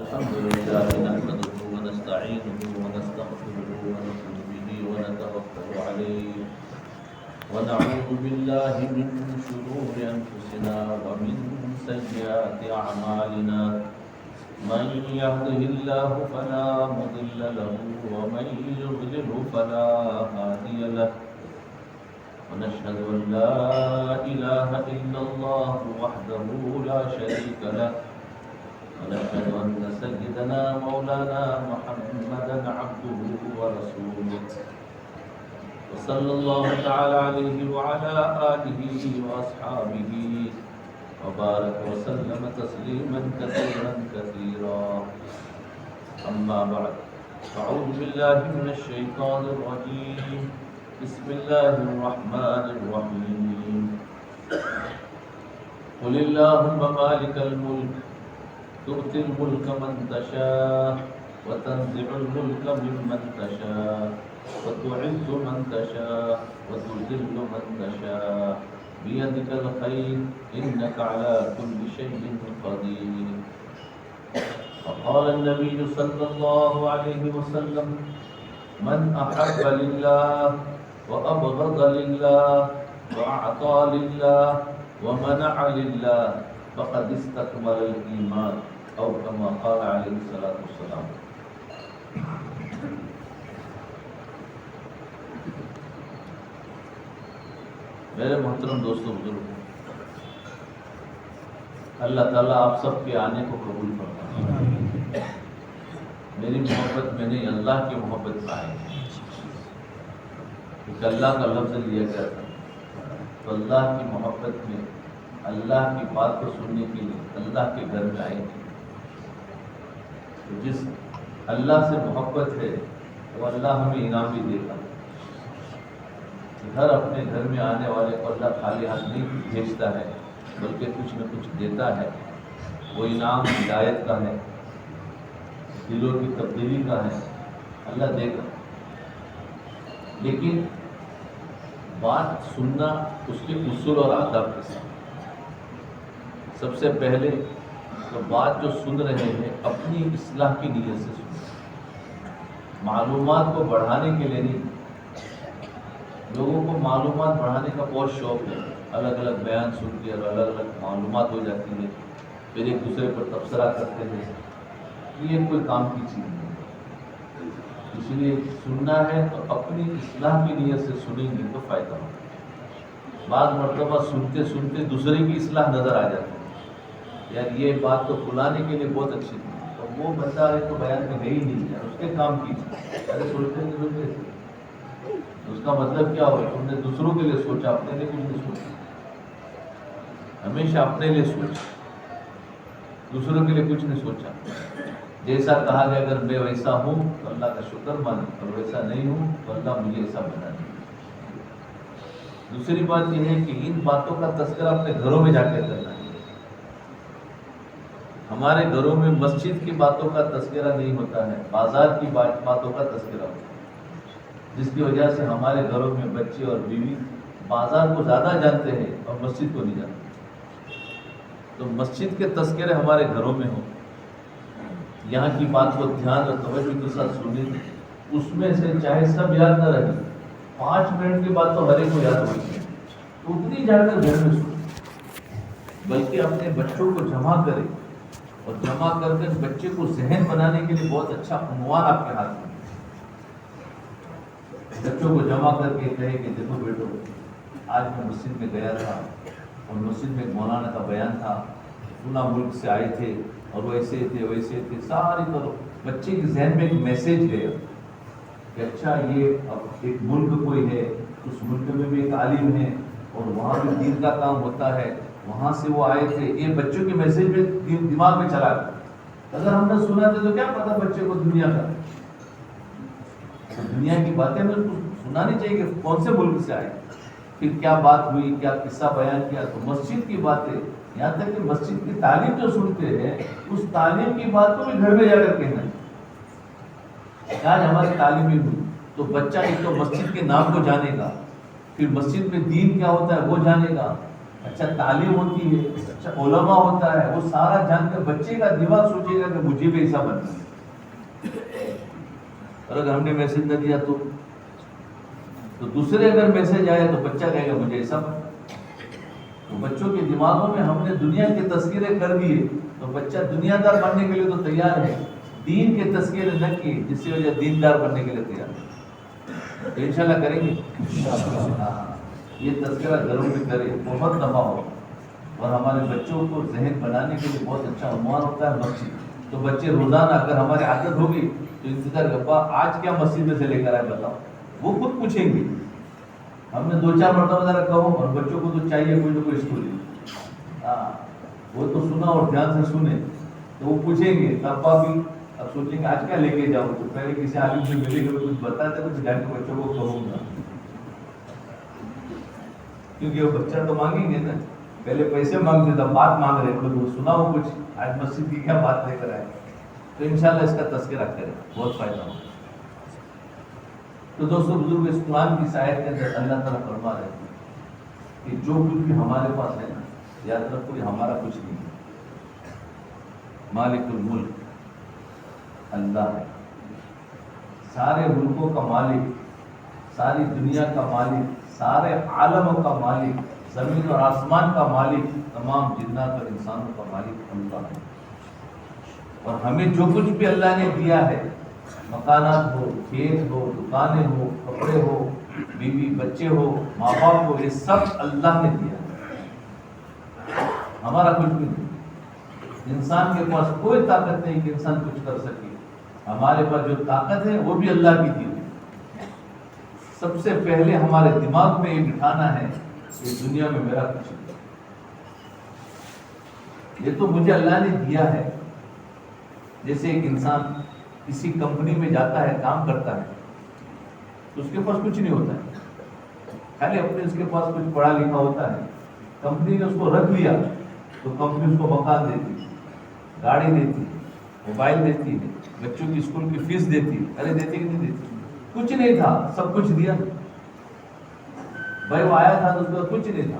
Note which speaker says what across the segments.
Speaker 1: الحمد لله نحمده ونستعينه ونستغفره ونؤمن به ونتوكل عليه ونعوذ بالله من شرور أنفسنا ومن سيئات أعمالنا من يهده الله فلا مضل له ومن يضلل فلا هادي له ونشهد أن لا إله إلا الله وحده لا شريك له ونشهد أن سيدنا مولانا محمدا عبده ورسوله وصلى الله تعالى عليه وعلى آله وأصحابه وبارك وسلم تسليما كثيرا كثيرا أما بعد أعوذ بالله من الشيطان الرجيم بسم الله الرحمن الرحيم قل اللهم مالك الملك تؤتي الملك من تشاء وتنزع الملك ممن تشاء وتعز من تشاء وتذل من تشاء بيدك الخير إنك على كل شيء قدير. وقال النبي صلى الله عليه وسلم من أحب لله وأبغض لله وأعطى لله ومنع لله فقد استكمل الإيمان أو كما قال عليه الصلاة والسلام. میرے محترم دوستوں بزرگ، اللہ تعالیٰ آپ سب کے آنے کو قبول فرمائے. میری محبت میں نہیں، اللہ کی محبت میں آئے. ایک اللہ کا لفظ لیا گیا تھا تو اللہ کی محبت میں اللہ کی بات کو سننے کے لیے اللہ کے گھر میں آئے تھے. تو جس اللہ سے محبت ہے وہ اللہ ہمیں انعام بھی دیتا ہے. ہر اپنے گھر میں آنے والے کو اللہ خالی ہاتھ نہیں بھیجتا ہے بلکہ کچھ نہ کچھ دیتا ہے. وہ انعام ہدایت کا ہے، دلوں کی تبدیلی کا ہے، اللہ دے گا. لیکن بات سننا اس کے اصول اور آداب کے ساتھ. سب سے پہلے تو بات جو سن رہے ہیں اپنی اصلاح کی نیت سے سنیں، معلومات کو بڑھانے کے لیے نہیں. لوگوں کو معلومات بڑھانے کا بہت شوق ہے، الگ الگ بیان سن کے اور الگ الگ معلومات ہو جاتی ہے، پھر ایک دوسرے پر تبصرہ کرتے ہیں. یہ کوئی کام کی چیز نہیں. اس لیے سننا ہے تو اپنی اصلاح کی نیت سے سنیں گے تو فائدہ ہوگا. بعض مرتبہ سنتے سنتے دوسرے کی اصلاح نظر آ جاتی ہے، یار یہ بات تو بلانے کے لیے بہت اچھی تھی اور وہ بندہ ہے تو بیان میں گئی نہیں ہے، اس کے کام کی. ارے سوچتے اس کا مطلب کیا ہوا؟ تم نے دوسروں کے لیے سوچا، اپنے لیے کچھ نہیں سوچا. ہمیشہ اپنے لیے سوچا، دوسروں کے لیے کچھ نہیں سوچا. جیسا کہا گیا اگر میں ویسا ہوں تو اللہ کا شکر مانے، اور ویسا نہیں ہوں تو اللہ مجھے ایسا بنا دے. دوسری بات یہ ہے کہ ان باتوں کا تذکرہ اپنے گھروں میں جا کے کرنا ہے. ہمارے گھروں میں مسجد کی باتوں کا تذکرہ نہیں ہوتا ہے، بازار کی باتوں کا تذکرہ ہوتا ہے، جس کی وجہ سے ہمارے گھروں میں بچے اور بیوی بازار کو زیادہ جانتے ہیں اور مسجد کو نہیں جانتے. تو مسجد کے تذکرے ہمارے گھروں میں ہوں، یہاں کی بات کو دھیان اور توجہ کے ساتھ سنیں. اس میں سے چاہے سب یاد نہ رہے، 5 منٹ کی بات تو ہر ایک کو یاد ہوئی ہے، اتنی جا کر گھر میں سنیں. بلکہ اپنے بچوں کو جمع کرے اور جمع کر کے بچے کو ذہن بنانے کے لیے بہت اچھا عنوان آپ کے ہاتھ میں. بچوں کو جمع کر کے کہے کہ دیکھو بیٹو، آج میں مسجد میں گیا تھا اور مسجد میں مولانا کا بیان تھا، پورا ملک سے آئے تھے اور ویسے تھے ویسے تھے. ساری کرو بچے کے ذہن میں ایک میسیج گیا کہ اچھا یہ اب ایک ملک کوئی ہے، اس ملک میں بھی ایک عالم ہے اور وہاں بھی دین کا کام ہوتا ہے، وہاں سے وہ آئے تھے. یہ بچوں کے میسیج میں دماغ میں چلا گیا. اگر ہم نے سنا تھا تو کیا پتا بچے کو دنیا کا، دنیا کی باتیں ہمیں سنانی چاہیے کہ کون سے ملک سے آئے، پھر کیا بات ہوئی، کیا قصہ بیان کیا. تو مسجد کی باتیں، یہاں تک کہ مسجد کی تعلیم جو سنتے ہیں اس تعلیم کی بات کو بھی گھر میں جا کر کہنا. آج ہماری تعلیمیں ہوئی تو بچہ ایک تو مسجد کے نام کو جانے گا، پھر مسجد میں دین کیا ہوتا ہے وہ جانے گا، اچھا تعلیم ہوتی ہے، اچھا علماء ہوتا ہے، وہ سارا جان کر بچے کا دماغ سوچے گا کہ مجھے بھی ایسا بننا ہے۔ اور اگر ہم نے میسج نہ دیا تو دوسرے اگر میسج آئے تو بچہ کہے گا مجھے ایسا بننا۔ تو بچوں کے دماغوں میں ہم نے دنیا کے تذکرے کر دیے تو بچہ دنیا دار بننے کے لیے تو تیار ہے، دین کے تذکرے نہ کیے جس سے وجہ دیندار بننے کے لیے تیار ہے۔ تو انشاءاللہ کریں گے، ہاں یہ تذکرہ گھروں میں کرے، بہت نفع ہو، اور ہمارے بچوں کو ذہن بنانے کے لیے بہت اچھا عنوان ہوتا ہے مسجد۔ تو بچے روزانہ اگر ہماری عادت ہوگی تو انتظار ابا آج کیا مسجد میں سے لے کر آئے بتاؤ، وہ خود پوچھیں گے۔ ہم نے 2-4 مرتبہ ذرا کہو، اور بچوں کو تو چاہیے کوئی نہ کوئی اسٹوری، ہاں وہ تو سنا اور دھیان سے سنے تو وہ پوچھیں گے، ابا بھی اب سوچیں گے آج کیا لے کے جاؤں، تو پہلے کسی عالم سے ملے گا کچھ بتاتے کچھ جا کے بچوں کو کہوں گا، کیونکہ وہ بچہ تو مانگیں گے نا، پہلے پیسے مانگتے تھا، بات مانگ رہے ہیں، وہ سنا ہو کچھ آج مسجد کی کیا بات لے کر آئے، تو انشاءاللہ اس کا تذکرہ کریں، بہت فائدہ ہوگا۔ تو دوستو بزرگ، اس قرآن کی آیت کے اندر اللہ تعالیٰ فرما رہے ہیں کہ جو کچھ بھی ہمارے پاس ہے نا، یاد رکھو یہ ہمارا کچھ نہیں ہے، مالک الملک اللہ ہے، سارے ملکوں کا مالک، ساری دنیا کا مالک، سارے عالموں کا مالک، زمین اور آسمان کا مالک، تمام جنات اور انسانوں کا مالک اللہ ہے۔ اور ہمیں جو کچھ بھی اللہ نے دیا ہے، مکانات ہو، کھیت ہو، دکانیں ہو، کپڑے ہو، بیوی بچے ہو، ماں باپ ہو، یہ سب اللہ نے دیا ہے، ہمارا کچھ بھی نہیں۔ انسان کے پاس کوئی طاقت نہیں کہ انسان کچھ کر سکے، ہمارے پاس جو طاقت ہے وہ بھی اللہ کی دی ہوئی۔ سب سے پہلے ہمارے دماغ میں یہ بٹھانا ہے کہ دنیا میں میرا کچھ نہیں، یہ تو مجھے اللہ نے دیا ہے۔ جیسے ایک انسان کسی کمپنی میں جاتا ہے، کام کرتا ہے، تو اس کے پاس کچھ نہیں ہوتا ہے، خالی اپنے اس کے پاس کچھ پڑھا لکھا ہوتا ہے، کمپنی نے اس کو رکھ لیا تو کمپنی اس کو مکان دیتی، گاڑی دیتی، موبائل دیتی، بچوں کی اسکول کی فیس دیتی، ارے دیتی کہ نہیں دیتی؟ کچھ نہیں تھا، سب کچھ دیا بھائی، وہ آیا تھا تو اس کا کچھ نہیں تھا،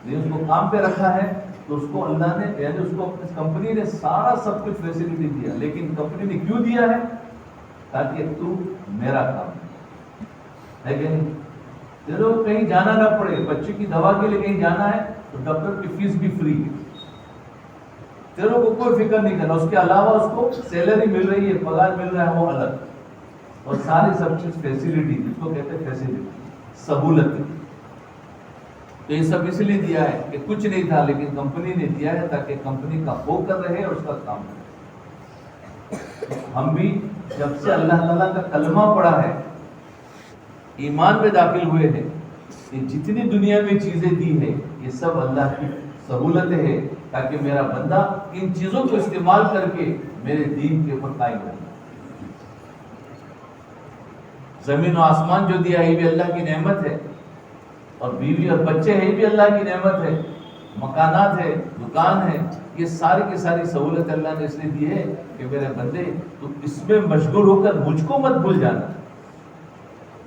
Speaker 1: لیکن اس کو کام پہ رکھا ہے تو اس کو اللہ نے، یعنی اس کو کمپنی نے سارا سب کچھ فیسلٹی دیا، لیکن کمپنی نے کیوں دیا ہے؟ تاکہ تو میرا کام ہے کہ نہیں؟ چلو کہیں جانا نہ پڑے، بچے کی دوا کے لیے کہیں جانا ہے تو ڈاکٹر کی فیس بھی فری ہے، تیروں کو کوئی فکر نہیں کرنا، اس کے علاوہ اس کو سیلری مل رہی ہے، پگار مل رہا ہے، وہ الگ، اور ساری سب چیز فیسلٹی، جس کو کہتے ہیں فیسلٹی، سہولت۔ تو یہ سب اس لیے دیا ہے کہ کچھ نہیں تھا لیکن کمپنی نے دیا ہے تاکہ کمپنی کا فوکس رہے اور اس کا کام رہے۔ ہم بھی جب سے اللہ تعالیٰ کا کلمہ پڑھا ہے، ایمان میں داخل ہوئے ہیں، یہ جتنی دنیا میں چیزیں دی ہیں یہ سب اللہ کی سہولتیں ہیں، تاکہ میرا بندہ ان چیزوں کو استعمال کر کے میرے دین کے اوپر قائم رہے۔ زمین و آسمان جو دیا ہے یہ بھی اللہ کی نعمت ہے، اور بیوی اور بچے ہیں یہ بھی اللہ کی نعمت ہے، مکانات ہے، دکان ہے، یہ ساری کی ساری سہولت اللہ نے اس لیے دی ہے کہ میرے بندے تو اس میں مشغول ہو کر مجھ کو مت بھول جانا،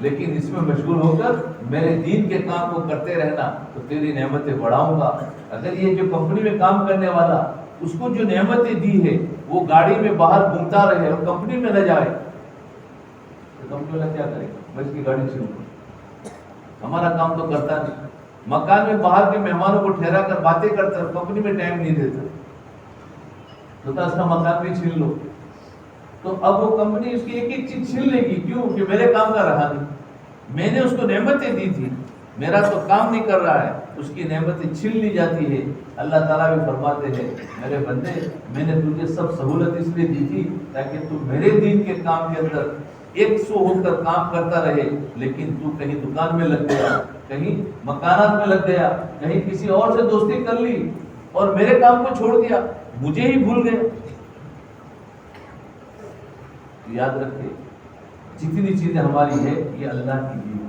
Speaker 1: لیکن اس میں مشغول ہو کر میرے دین کے کام کو کرتے رہنا، تو تیری نعمتیں بڑھاؤں گا۔ اگر یہ جو کمپنی میں کام کرنے والا، اس کو جو نعمتیں دی ہے وہ گاڑی میں باہر گھومتا رہے اور کمپنی میں نہ جائے تو کمپنی والا کیا کرے گا؟ بس کی گاڑی چھین لو، ہمارا کام تو کرتا نہیں، مکان میں باہر کے مہمانوں کو ٹھہرا کر باتیں کرتا ہے، کمپنی میں ٹائم نہیں دیتا، تو اس کا مکان بھی چھین لو، تو اب وہ کمپنی اس کی ایک ایک چیز چھین لے گی، کیوں کہ میرے کام کا رہا نہیں، میں نے اس کو نعمتیں دی تھی، میرا تو کام نہیں کر رہا ہے، اس کی نعمتیں چھین لی جاتی ہے۔ اللہ تعالیٰ بھی فرماتے ہیں میرے بندے میں نے تجھے سب سہولت اس لیے دی تھی تاکہ تو میرے دین کے کام کے اندر 100 ہو کر کام کرتا رہے، لیکن تو کہیں دکان میں لگ گیا، کہیں مکانات میں لگ گیا، کہیں کسی اور سے دوستی کر لی اور میرے کام کو چھوڑ دیا، مجھے ہی بھول گئے۔ یاد رکھے جتنی چیزیں ہماری ہے یہ اللہ کی دی ہے،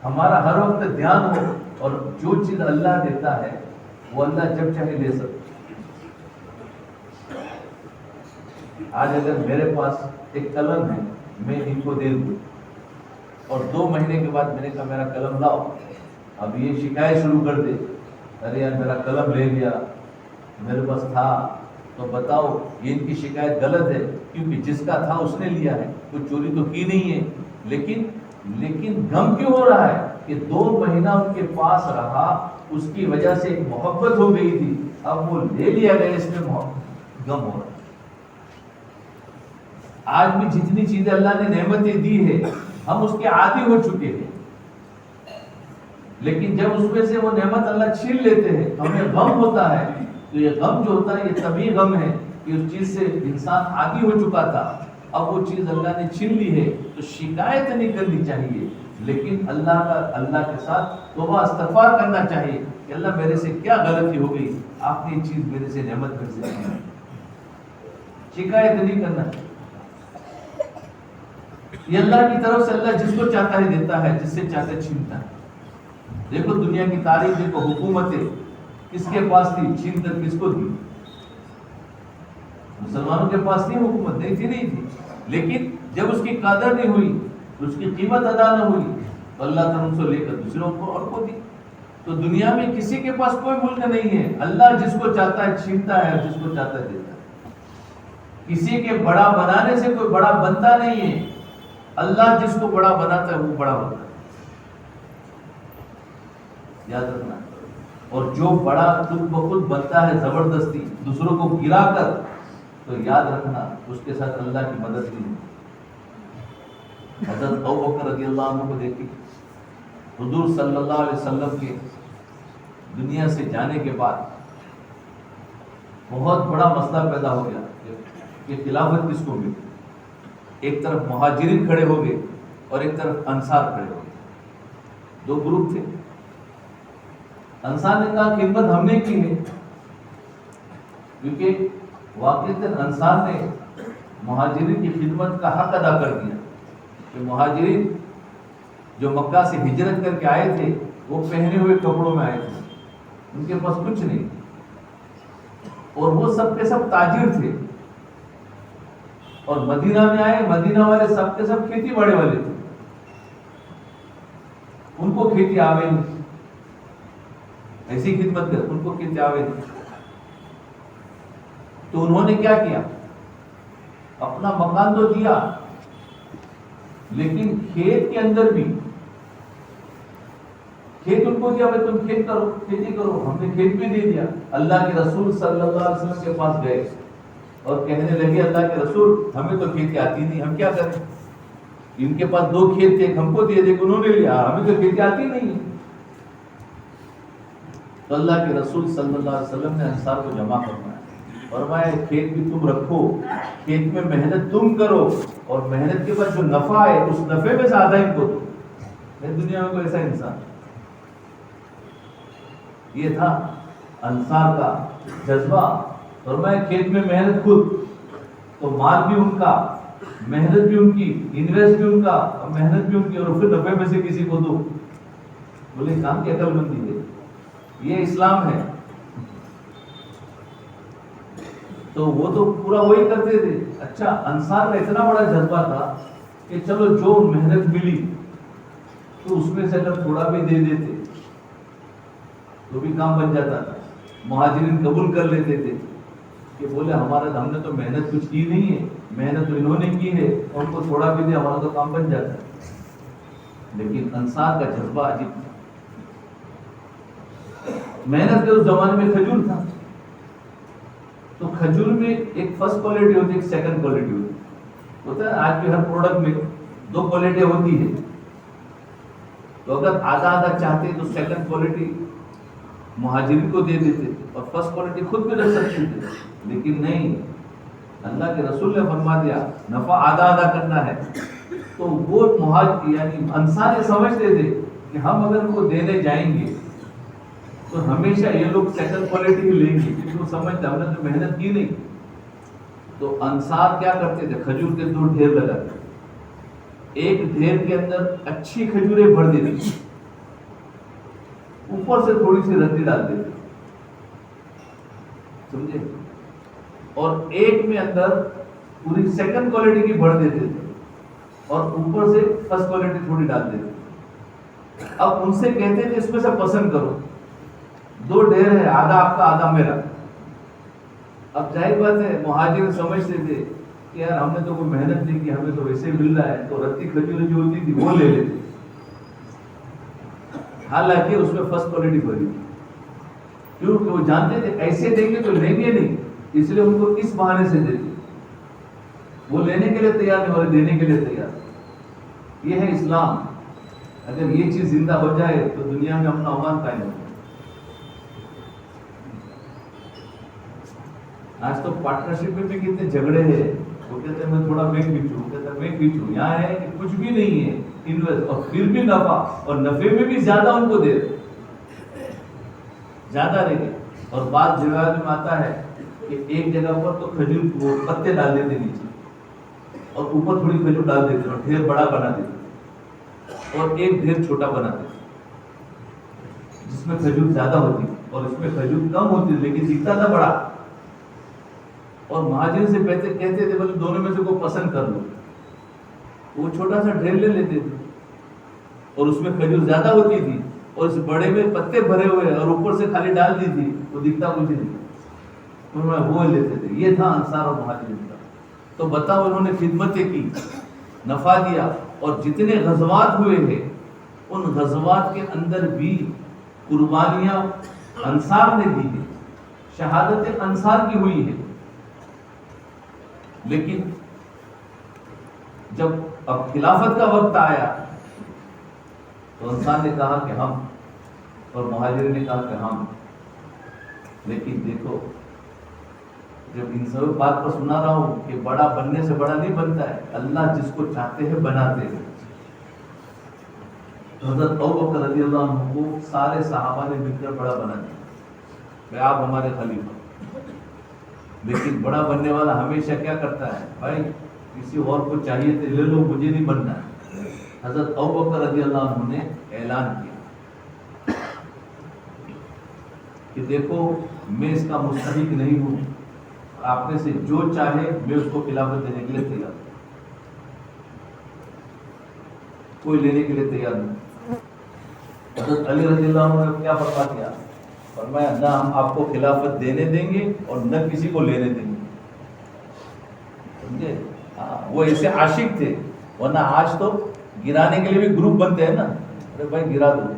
Speaker 1: ہمارا ہر وقت دھیان ہو، اور جو چیز اللہ دیتا ہے وہ اللہ جب چاہے لے سکتا۔ آج اگر میرے پاس ایک قلم ہے، میں ان کو دے دوں اور 2 مہینے کے بعد میں نے کہا میرا قلم لاؤ، اب یہ شکایت شروع کر دے ارے یار میرا قلم لے گیا، میرے پاس تھا، تو بتاؤ یہ ان کی شکایت غلط ہے، کیونکہ جس کا تھا اس نے لیا ہے، کوئی چوری تو کی نہیں ہے، لیکن غم کیوں ہو رہا ہے کہ 2 مہینہ ان کے پاس رہا، اس کی وجہ سے ایک محبت ہو گئی تھی، اب وہ لے لیا گیا، اس میں غم ہو رہا ہے۔ آج بھی جتنی چیزیں اللہ نے نعمتیں دی ہے ہم اس کے عادی ہو چکے ہیں، لیکن جب اس میں سے وہ نعمت اللہ چھین لیتے ہیں ہمیں غم ہوتا ہے، تو یہ غم جو ہوتا ہے یہ طبعی غم ہے کہ اس چیز سے انسان عادی ہو چکا تھا، اب وہ چیز اللہ نے چھین لی ہے، تو شکایت نہیں کرنی چاہیے، لیکن اللہ کے ساتھ توبہ استغفار کرنا چاہیے کہ اللہ میرے سے کیا غلطی ہو گئی، آپ نے یہ چیز میرے سے نعمت کر سے شکایت نہیں کرنا چاہیے۔ یہ اللہ کی طرف سے اللہ جس کو چاہتا ہے دیتا ہے، جس سے چاہتا ہے چھینتا ہے۔ دیکھو دنیا کی تاریخ دیکھو، حکومتیں کس کے پاس تھی، چھین کر کس کو دی؟ مسلمانوں کے پاس نہیں حکومت، نہیں تھی، لیکن جب اس کی قدر نہیں ہوئی، اس کی قیمت ادا نہ ہوئی، تو اللہ تعالیٰ ان سے لے کر دوسروں کو اور کو دی۔ تو دنیا میں کسی کے پاس کوئی ملک نہیں ہے، اللہ جس کو چاہتا ہے چھینتا ہے اور جس کو چاہتا ہے دیتا ہے۔ کسی کے بڑا بنانے سے کوئی بڑا بنتا نہیں ہے، اللہ جس کو بڑا بناتا ہے وہ بڑا ہوتا ہے، یاد رکھنا۔ اور جو بڑا خود بخود بنتا ہے زبردستی دوسروں کو گرا کر، تو یاد رکھنا اس کے ساتھ اللہ کی مدد نہیں ہوتی۔ حضرت ابوبکر رضی اللہ عنہ کو دیکھیں، حضور صلی اللہ علیہ وسلم کے دنیا سے جانے کے بعد بہت بڑا مسئلہ پیدا ہو گیا کہ خلافت کس کو ملی۔ ایک طرف مہاجرین کھڑے ہو گئے اور ایک طرف انصار کھڑے ہو گئے، 2 گروپ تھے۔ انصار نے کہا خدمت ہم نے کی ہے، کیونکہ واقعتاً انصار نے مہاجرین کی خدمت کا حق ادا کر دیا کہ مہاجرین جو مکہ سے ہجرت کر کے آئے تھے وہ پہنے ہوئے کپڑوں میں آئے تھے، ان کے پاس کچھ نہیں، اور وہ سب کے سب تاجر تھے، اور مدینہ میں آئے، مدینہ والے سب کے سب کھیتی باڑی والے تھے، ان کو کھیتی آوے نہیں، ایسی خدمت کر ان کو کھیتی آوے نہیں۔ تو انہوں نے کیا کیا، اپنا مکان تو دیا، لیکن کھیت کے اندر بھی کھیت ان کو دیا، بھائی تم کھیت کرو، کھیتی کرو، ہم نے کھیت بھی دے دیا۔ اللہ کے رسول صلی اللہ علیہ وسلم کے پاس گئے اور کہنے لگے اللہ کے رسول ہمیں تو کھیتی آتی نہیں، ہم کیا کریں؟ ان کے پاس 2 کھیت تھے، ہم کو دے دے، انہوں نے لیا، ہمیں تو کھیتی آتی نہیں ہے۔ تو اللہ کے رسول صلی اللہ علیہ وسلم نے انصار کو جمع کروایا، فرمایا کھیت بھی تم رکھو، کھیت میں محنت تم کرو، اور محنت کے بعد جو نفع ہے اس نفع میں سے آدھا ان کو دو۔ دنیا میں کوئی ایسا انسان، یہ تھا انصار کا جذبہ۔ فرمایا کھیت میں محنت خود، تو مال بھی ان کا، محنت بھی ان کی، انویسٹ بھی ان کا، اور محنت بھی ان کی، اور پھر نفع میں سے کسی کو دو۔ بولے کام کی عقل مندی ہے، یہ اسلام ہے۔ تو وہ تو پورا وہی کرتے تھے۔ اچھا انصار کا اتنا بڑا جذبہ تھا کہ چلو جو محنت ملی تو اس میں سے اگر تھوڑا بھی دے دیتے تو بھی کام بن جاتا تھا۔ مہاجرین قبول کر لیتے تھے کہ بولے ہم نے تو محنت کچھ کی نہیں ہے، محنت تو انہوں نے کی ہے، اور ان کو تھوڑا بھی دے ہمارا تو کام بن جاتا ہے۔ لیکن انصار کا جذبہ عجیب تھا۔ محنت کے اس زمانے میں کھجور تھا، تو کھجور میں ایک فرسٹ کوالٹی ہوتی ہے، ایک سیکنڈ کوالٹی ہوتا ہے۔ آج بھی ہر پروڈکٹ میں 2 کوالٹیاں ہوتی ہے، تو اگر آدھا آدھا چاہتے تو سیکنڈ کوالٹی مہاجرین کو دے دیتے اور فرسٹ کوالٹی خود بھی رکھ سکتے تھے، لیکن نہیں، اللہ کے رسول نے فرما دیا نفع آدھا آدھا کرنا ہے۔ تو وہ یعنی انصار یہ سمجھتے تھے کہ ہم اگر ان کو دینے جائیں گے تو ہمیشہ یہ لوگ سیکنڈ کوالٹی ہی لیں گے، کیونکہ وہ سمجھتے ہم نے تو محنت کی نہیں۔ تو انصار کیا کرتے تھے، کھجور کے 2 ڈھیر لگاتے، ایک ڈھیر کے اندر اچھی کھجوریں بھر دیتے، اوپر سے تھوڑی سی رتی ڈال دیتے، سمجھے، اور ایک میں اندر پوری سیکنڈ کوالٹی کی بھر دیتے تھے اور اوپر سے فرسٹ کوالٹی تھوڑی ڈال دیتے۔ اب ان سے کہتے تھے اس میں سے پسند کرو، دو ڈھیر ہے، آدھا آپ کا آدھا میرا. اب ظاہر بات ہے مہاجر سمجھتے تھے کہ یار ہم نے تو کوئی محنت نہیں کی، ہمیں تو ویسے مل رہا ہے، تو رتی کھجور جو ہوتی تھی وہ لے لیتے. حالانکہ اس میں فرسٹ کوالٹی بھری تھی، کیونکہ وہ جانتے تھے ایسے دیں گے تو لیں گے نہیں، اس لیے ان کو اس بہانے سے دیتے. وہ لینے کے لیے تیار نہیں اور دینے کے لیے تیار. یہ ہے اسلام. اگر یہ چیز زندہ ہو جائے تو دنیا میں اپنا امان قائم ہو جائے. آج تو پارٹنرشپ میں بھی کتنے جھگڑے ہیں. وہ کہتے ہیں میں تھوڑا میں کھینچوں، وہ کہتا ہے میں کھینچوں. یہاں ہے کہ کچھ بھی نہیں ہے انویسٹ، اور پھر بھی نفع، اور نفے میں بھی زیادہ ان کو دے رہے، زیادہ دے گے. اور بعض جگہ میں آتا ہے کہ ایک جگہ پر تو کھجور وہ پتے ڈال دیتے نیچے اور اوپر تھوڑی کھجور ڈال دیتے اور ڈھیر بڑا بنا دیتے، اور ایک ڈھیر چھوٹا بنا دیتے جس میں کھجور زیادہ ہوتی اور اس میں کھجور کم ہوتی لیکن دکھتا تھا بڑا. اور مہاجر سے کہتے تھے بولے دونوں میں سے کوئی پسند کر لو. وہ چھوٹا سا ڈھیر لے لیتے تھے اور اس میں کھجور زیادہ ہوتی تھی، اور اس بڑے میں پتے بھرے ہوئے اور اوپر سے خالی ڈال دی تھی، وہ دکھتا کچھ نہیں، وہ لیتے تھے. یہ تھا انصار اور مہاجرین کا. تو بتاؤ انہوں نے خدمتیں کی، نفع دیا، اور جتنے غزوات ہوئے ہیں ان غزوات کے اندر بھی قربانیاں انصار نے دی ہے، شہادت انصار کی ہوئی ہے. لیکن جب اب خلافت کا وقت آیا تو انصار نے کہا کہ ہم، اور مہاجرین نے کہا کہ ہم. لیکن دیکھو جب ان سب بات پر سنا رہا ہوں کہ بڑا بننے سے بڑا نہیں بنتا ہے، اللہ جس کو چاہتے ہیں بناتے ہیں. حضرت ابوبکر رضی اللہ عنہ کو سارے صحابہ نے مل کر بڑا بنا دیا کہ آپ ہمارے خلیفہ. لیکن بڑا بننے والا ہمیشہ کیا کرتا ہے، بھائی کسی اور کو چاہیے تو لے لو، مجھے نہیں بننا ہے. حضرت ابوبکر رضی اللہ عنہ نے اعلان کیا کہ دیکھو میں اس کا مستحق نہیں ہوں، آپ میں سے جو چاہے میں اس کو خلافت دینے کے لیے تیار ہوں. کوئی لینے کے لیے تیار نہیں. حضرت علی رضی اللہ عنہ نے کیا فرما کیا، فرمایا نہ ہم آپ کو خلافت دینے دیں گے اور نہ کسی کو لینے دیں گے. سمجھے؟ وہ ایسے عاشق تھے. ورنہ آج تو گرانے کے لیے بھی گروپ بنتے ہیں نا، ارے بھائی گرا دو.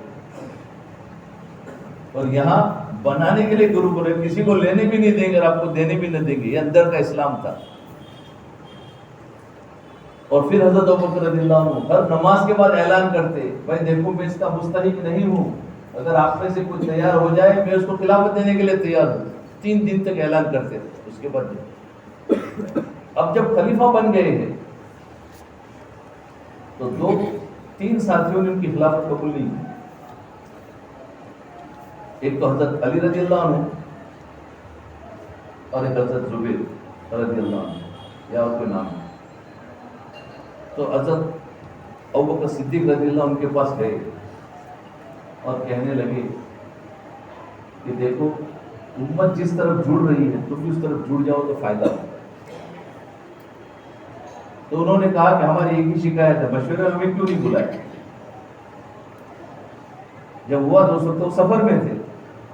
Speaker 1: اور یہاں بنانے کے لیے گروپ بنے، کسی کو لینے بھی نہیں دیں گے اور آپ کو دینے بھی نہ دیں گے. یہ اندر کا اسلام تھا. اور پھر حضرت ابوبکر رضی اللہ عنہ ہر نماز کے بعد اعلان کرتے، بھائی دیکھو میں اس کا مستحق نہیں ہوں، اگر آپ میں سے کوئی تیار ہو جائے میں اس کو خلافت دینے کے لیے تیار ہوں. 3 دن تک اعلان کرتے تھے. اس کے بعد اب جب خلیفہ بن گئے ہیں تو 2-3 ساتھیوں نے ان کی خلافت قبول نہیں کی. ایک تو حضرت علی رضی اللہ عنہ اور ایک حضرت زبیر رضی اللہ عنہ، یا اور کوئی نام ہے. تو حضرت ابوبکر صدیق رضی اللہ عنہ کے پاس گئے اور کہنے لگے کہ دیکھو امت جس طرف جڑ رہی ہے تم بھی اس طرف جڑ جاؤ تو فائدہ ہوگا. تو انہوں نے کہا کہ ہماری ایک ہی شکایت ہے، مشورے ہمیں کیوں نہیں بلائے. جب ہوا تو سفر میں تھے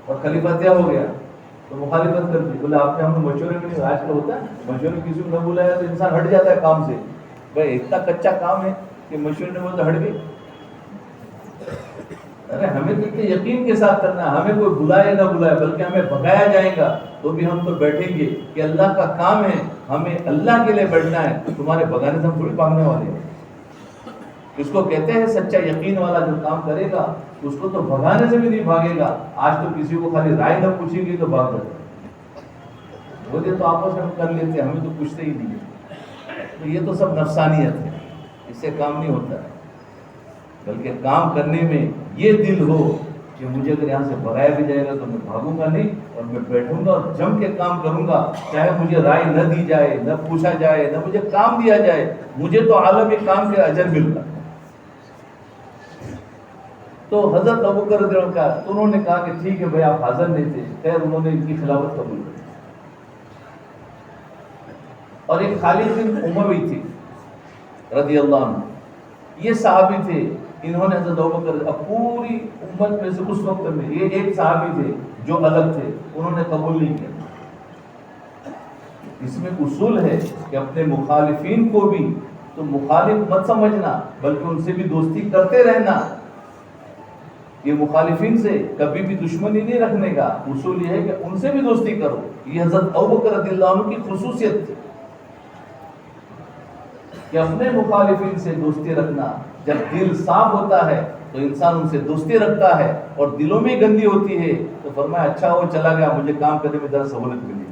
Speaker 1: اور خلیفہ طے ہو گیا تو مخالفت کر دی. بولے آپ نے ہم مشورے میں نہیں. آج کل ہوتا ہے مشورے میں کسی کو نہ بلایا تو انسان ہٹ جاتا ہے کام سے. بھائی اتنا کچا کام ہے کہ مشورے نے بولے تو ہٹ گئے. ارے ہمیں تو اتنے یقین کے ساتھ کرنا ہے، ہمیں کوئی بلائے نہ بلائے بلکہ ہمیں بھگایا جائے گا تو بھی ہم تو بیٹھیں گے کہ اللہ کا کام ہے، ہمیں اللہ کے لیے بیٹھنا ہے. تمہارے بھگانے سے ہم تھوڑی بھاگنے والے ہیں. اس کو کہتے ہیں سچا یقین والا جو کام کرے گا اس کو تو بھگانے سے بھی نہیں بھاگے گا. آج تو کسی کو خالی رائے نہ پوچھیں گے تو بھاگ جاتا ہے. وہ تو آپس میں کر لیتے ہیں، ہمیں تو پوچھتے ہی نہیں ہے. تو یہ تو سب نفسانیت ہے، اس سے کام نہیں ہوتا ہے. بلکہ کام کرنے میں یہ دل ہو کہ مجھے اگر یہاں سے بھگایا بھی جائے گا تو میں بھاگوں گا نہیں اور میں بیٹھوں گا اور جم کے کام کروں گا، چاہے مجھے رائے نہ دی جائے، نہ پوچھا جائے، نہ مجھے کام دیا جائے، مجھے تو عالمی کام کے اجر ملتا. تو حضرت ابوبکر رضی اللہ عنہ کا تو انہوں نے کہا کہ ٹھیک ہے بھائی آپ حاضر نہیں تھے. خیر انہوں نے ان کی خلافت قبول کی. اور ایک خالد بن اموی تھی رضی اللہ عنہ، یہ صحابی تھے. انہوں نے حضرت ابوبکر اب پوری امت میں سے اس وقت میں یہ ایک صحابی تھے جو الگ تھے انہوں نے قبول نہیں کیا. اس میں اصول ہے کہ اپنے مخالفین کو بھی تو مخالف مت سمجھنا بلکہ ان سے بھی دوستی کرتے رہنا. یہ مخالفین سے کبھی بھی دشمنی نہیں رکھنے کا اصول یہ ہے کہ ان سے بھی دوستی کرو. یہ حضرت ابوبکر رضی اللہ عنہ کی خصوصیت تھی کہ اپنے مخالفین سے دوستی رکھنا. جب دل صاف ہوتا ہے تو انسان ان سے دوستی رکھتا ہے، اور دلوں میں گندی ہوتی ہے تو فرمایا اچھا وہ چلا گیا، مجھے کام کرنے میں ذرا سہولت ملی.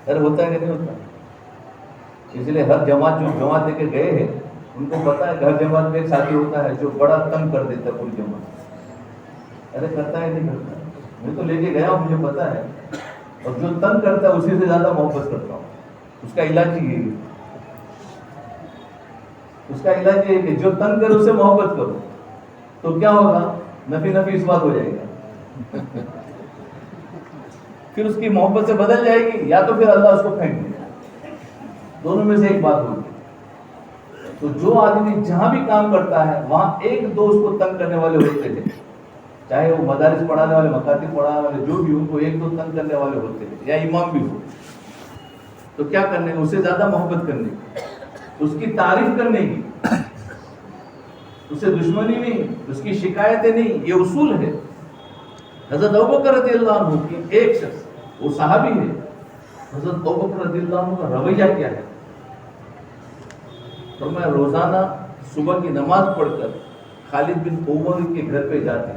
Speaker 1: ارے ہوتا ہے کہ نہیں ہوتا؟ اس لیے ہر جماعت جو جماعت دے کے گئے ہیں ان کو پتا ہے کہ ہر جماعت میں ایک ساتھی ہوتا ہے جو بڑا تنگ کر دیتا ہے پوری جماعت. ارے کرتا ہے نہیں کرتا؟ میں تو لے کے گیا ہوں، مجھے پتا ہے. اور جو تنگ کرتا ہے اسی سے زیادہ محبت کرتا ہوں. اس کا علاج یہ ہے، اس کا علاج یہ ہے کہ جو تنگ کرے اسے محبت کرو. تو کیا ہوگا؟ نفی نفی اس بات ہو جائے گا. پھر اس کی محبت سے بدل جائے گی، یا تو پھر اللہ اس کو پھینک دے گا. دونوں میں سے ایک بات ہوگی. تو جو آدمی جہاں بھی کام کرتا ہے وہاں ایک دو اس کو تنگ کرنے والے ہوتے ہیں، چاہے وہ مدارس پڑھانے والے، مکاتب پڑھانے والے، جو بھی ان کو ایک دو تنگ کرنے والے ہوتے ہیں، یا امام بھی ہو. تو کیا کرنے کی؟ اسے زیادہ محبت کرنے کی، اس کی تعریف کرنے کی، اسے دشمنی نہیں، اس کی شکایتیں نہیں. یہ اصول ہے. حضرت ابوبکر رضی اللہ عنہ کی ایک شخص، وہ صحابی ہے، حضرت ابوبکر رضی اللہ عنہ کا رویہ کیا ہے؟ فرمایا روزانہ صبح کی نماز پڑھ کر خالد بن عمر کے گھر پہ جاتے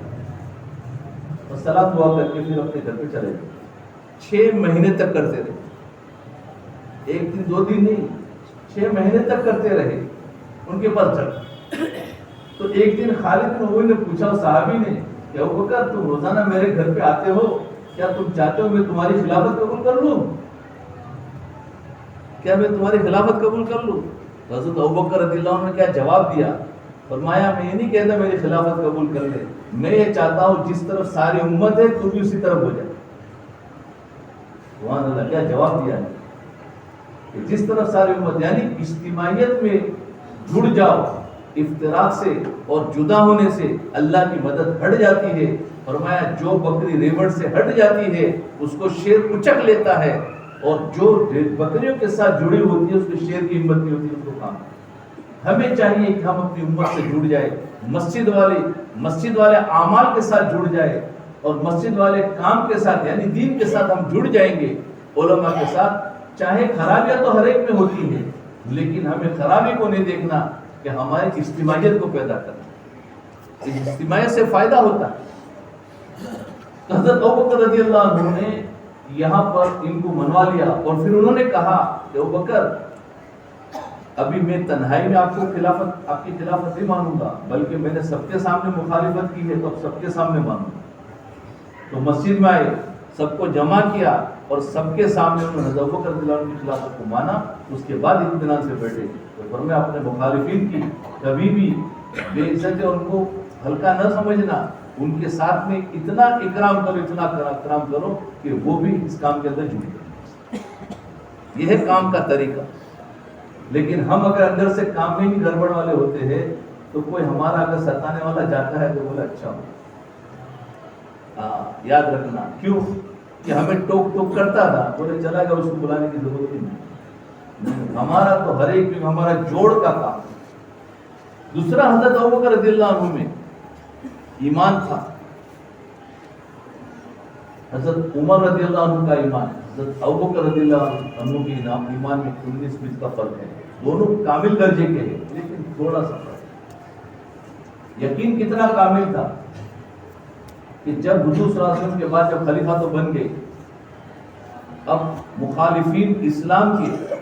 Speaker 1: اور سلام دعا کر کے پھر اپنے گھر پہ چلے جاتے. 6 مہینے تک کرتے رہے. ایک دن دو دن نہیں، 6 مہینے تک کرتے رہے. ان کے پاس چڑھ. تو ایک دن خالد بن عمر نے پوچھا صحابی نے کہ ابوبکر تم روزانہ میرے گھر پہ آتے ہو، کیا تم چاہتے ہو میں تمہاری خلافت قبول کر لوں؟ کیا میں تمہاری خلافت قبول کر لوں؟ حضرت ابوبکر رضی اللہ عنہ نے کیا جواب دیا؟ فرمایا میں یہ نہیں کہتا میری خلافت قبول کر لے، میں یہ چاہتا ہوں جس طرف ساری امت ہے تو بھی اسی طرف ہو جائے. سبحان اللہ، کیا جواب دیا ہے کہ جس طرف ساری امت، یعنی اجتماعیت میں جڑ جاؤ. افتراق سے اور جدا ہونے سے اللہ کی مدد ہٹ جاتی ہے. فرمایا جو بکری ریوڑ سے ہٹ جاتی ہے اس کو شیر اچک لیتا ہے، اور جو بکریوں کے ساتھ جڑی ہوتی ہے اس کو شیر کی ہمت نہیں ہوتی اس کو کام. ہمیں چاہیے کہ ہم اپنی امت سے جڑ جائے، مسجد والے اعمال کے ساتھ جڑ جائے، اور مسجد والے کام کے ساتھ یعنی دین کے ساتھ ہم جڑ جائیں گے، علماء کے ساتھ. چاہے خرابیاں تو ہر ایک میں ہوتی ہیں، لیکن ہمیں خرابی کو نہیں دیکھنا کہ ہماری اجتماعیت کو پیدا کرنا. اجتماعیت سے فائدہ ہوتا ہے. حضرت ابوبکر رضی اللہ عنہ نے یہاں پر ان کو منوا لیا، اور پھر انہوں نے کہا کہ ابوبکر ابھی میں تنہائی میں آپ کی خلافت نہیں مانوں گا، بلکہ میں نے سب کے سامنے مخالفت کی ہے تو اب سب کے سامنے مانوں گا. تو مسجد میں آئے، سب کو جمع کیا، اور سب کے سامنے انہوں نے حضرت ابوبکر رضی اللہ عنہ کی خلافت کو مانا. اس کے بعد اطمینان سے بیٹھے. تو فرمایا اپنے مخالفین کی کبھی بھی بے عزت ان کو ہلکا نہ سمجھنا. ان کے ساتھ میں اتنا اکرام کرو، اتنا اکرام کرو کہ وہ بھی اس کام کے اندر جڑ جائے. یہ ہے کام کا طریقہ. لیکن ہم اگر اندر سے کام میں ہی گڑبڑ والے ہوتے ہیں تو کوئی ہمارا اگر ستانے والا جاتا ہے تو بولے اچھا ہو. یاد رکھنا، کیوں کہ ہمیں ٹوک ٹوک کرتا تھا، بولے چلا گیا، اس کو بلانے کی ضرورت ہی نہیں. ہمارا تو ہر ایک ہمارا جوڑ کا کام. دوسرا حضرت ابوبکر رضی اللہ عنہ میں ایمان تھا. حضرت عمر رضی اللہ عنہ کا ایمان، حضرت ابوبکر رضی اللہ عنہ کے ایمان میں 19 بیس کا فرق ہے. دونوں کامل درجے کے ہیں لیکن تھوڑا سا فرق ہے. یقین کتنا کامل تھا کہ جب حضور صلی اللہ علیہ وسلم کے بعد جب خلیفہ تو بن گئے، اب مخالفین اسلام کے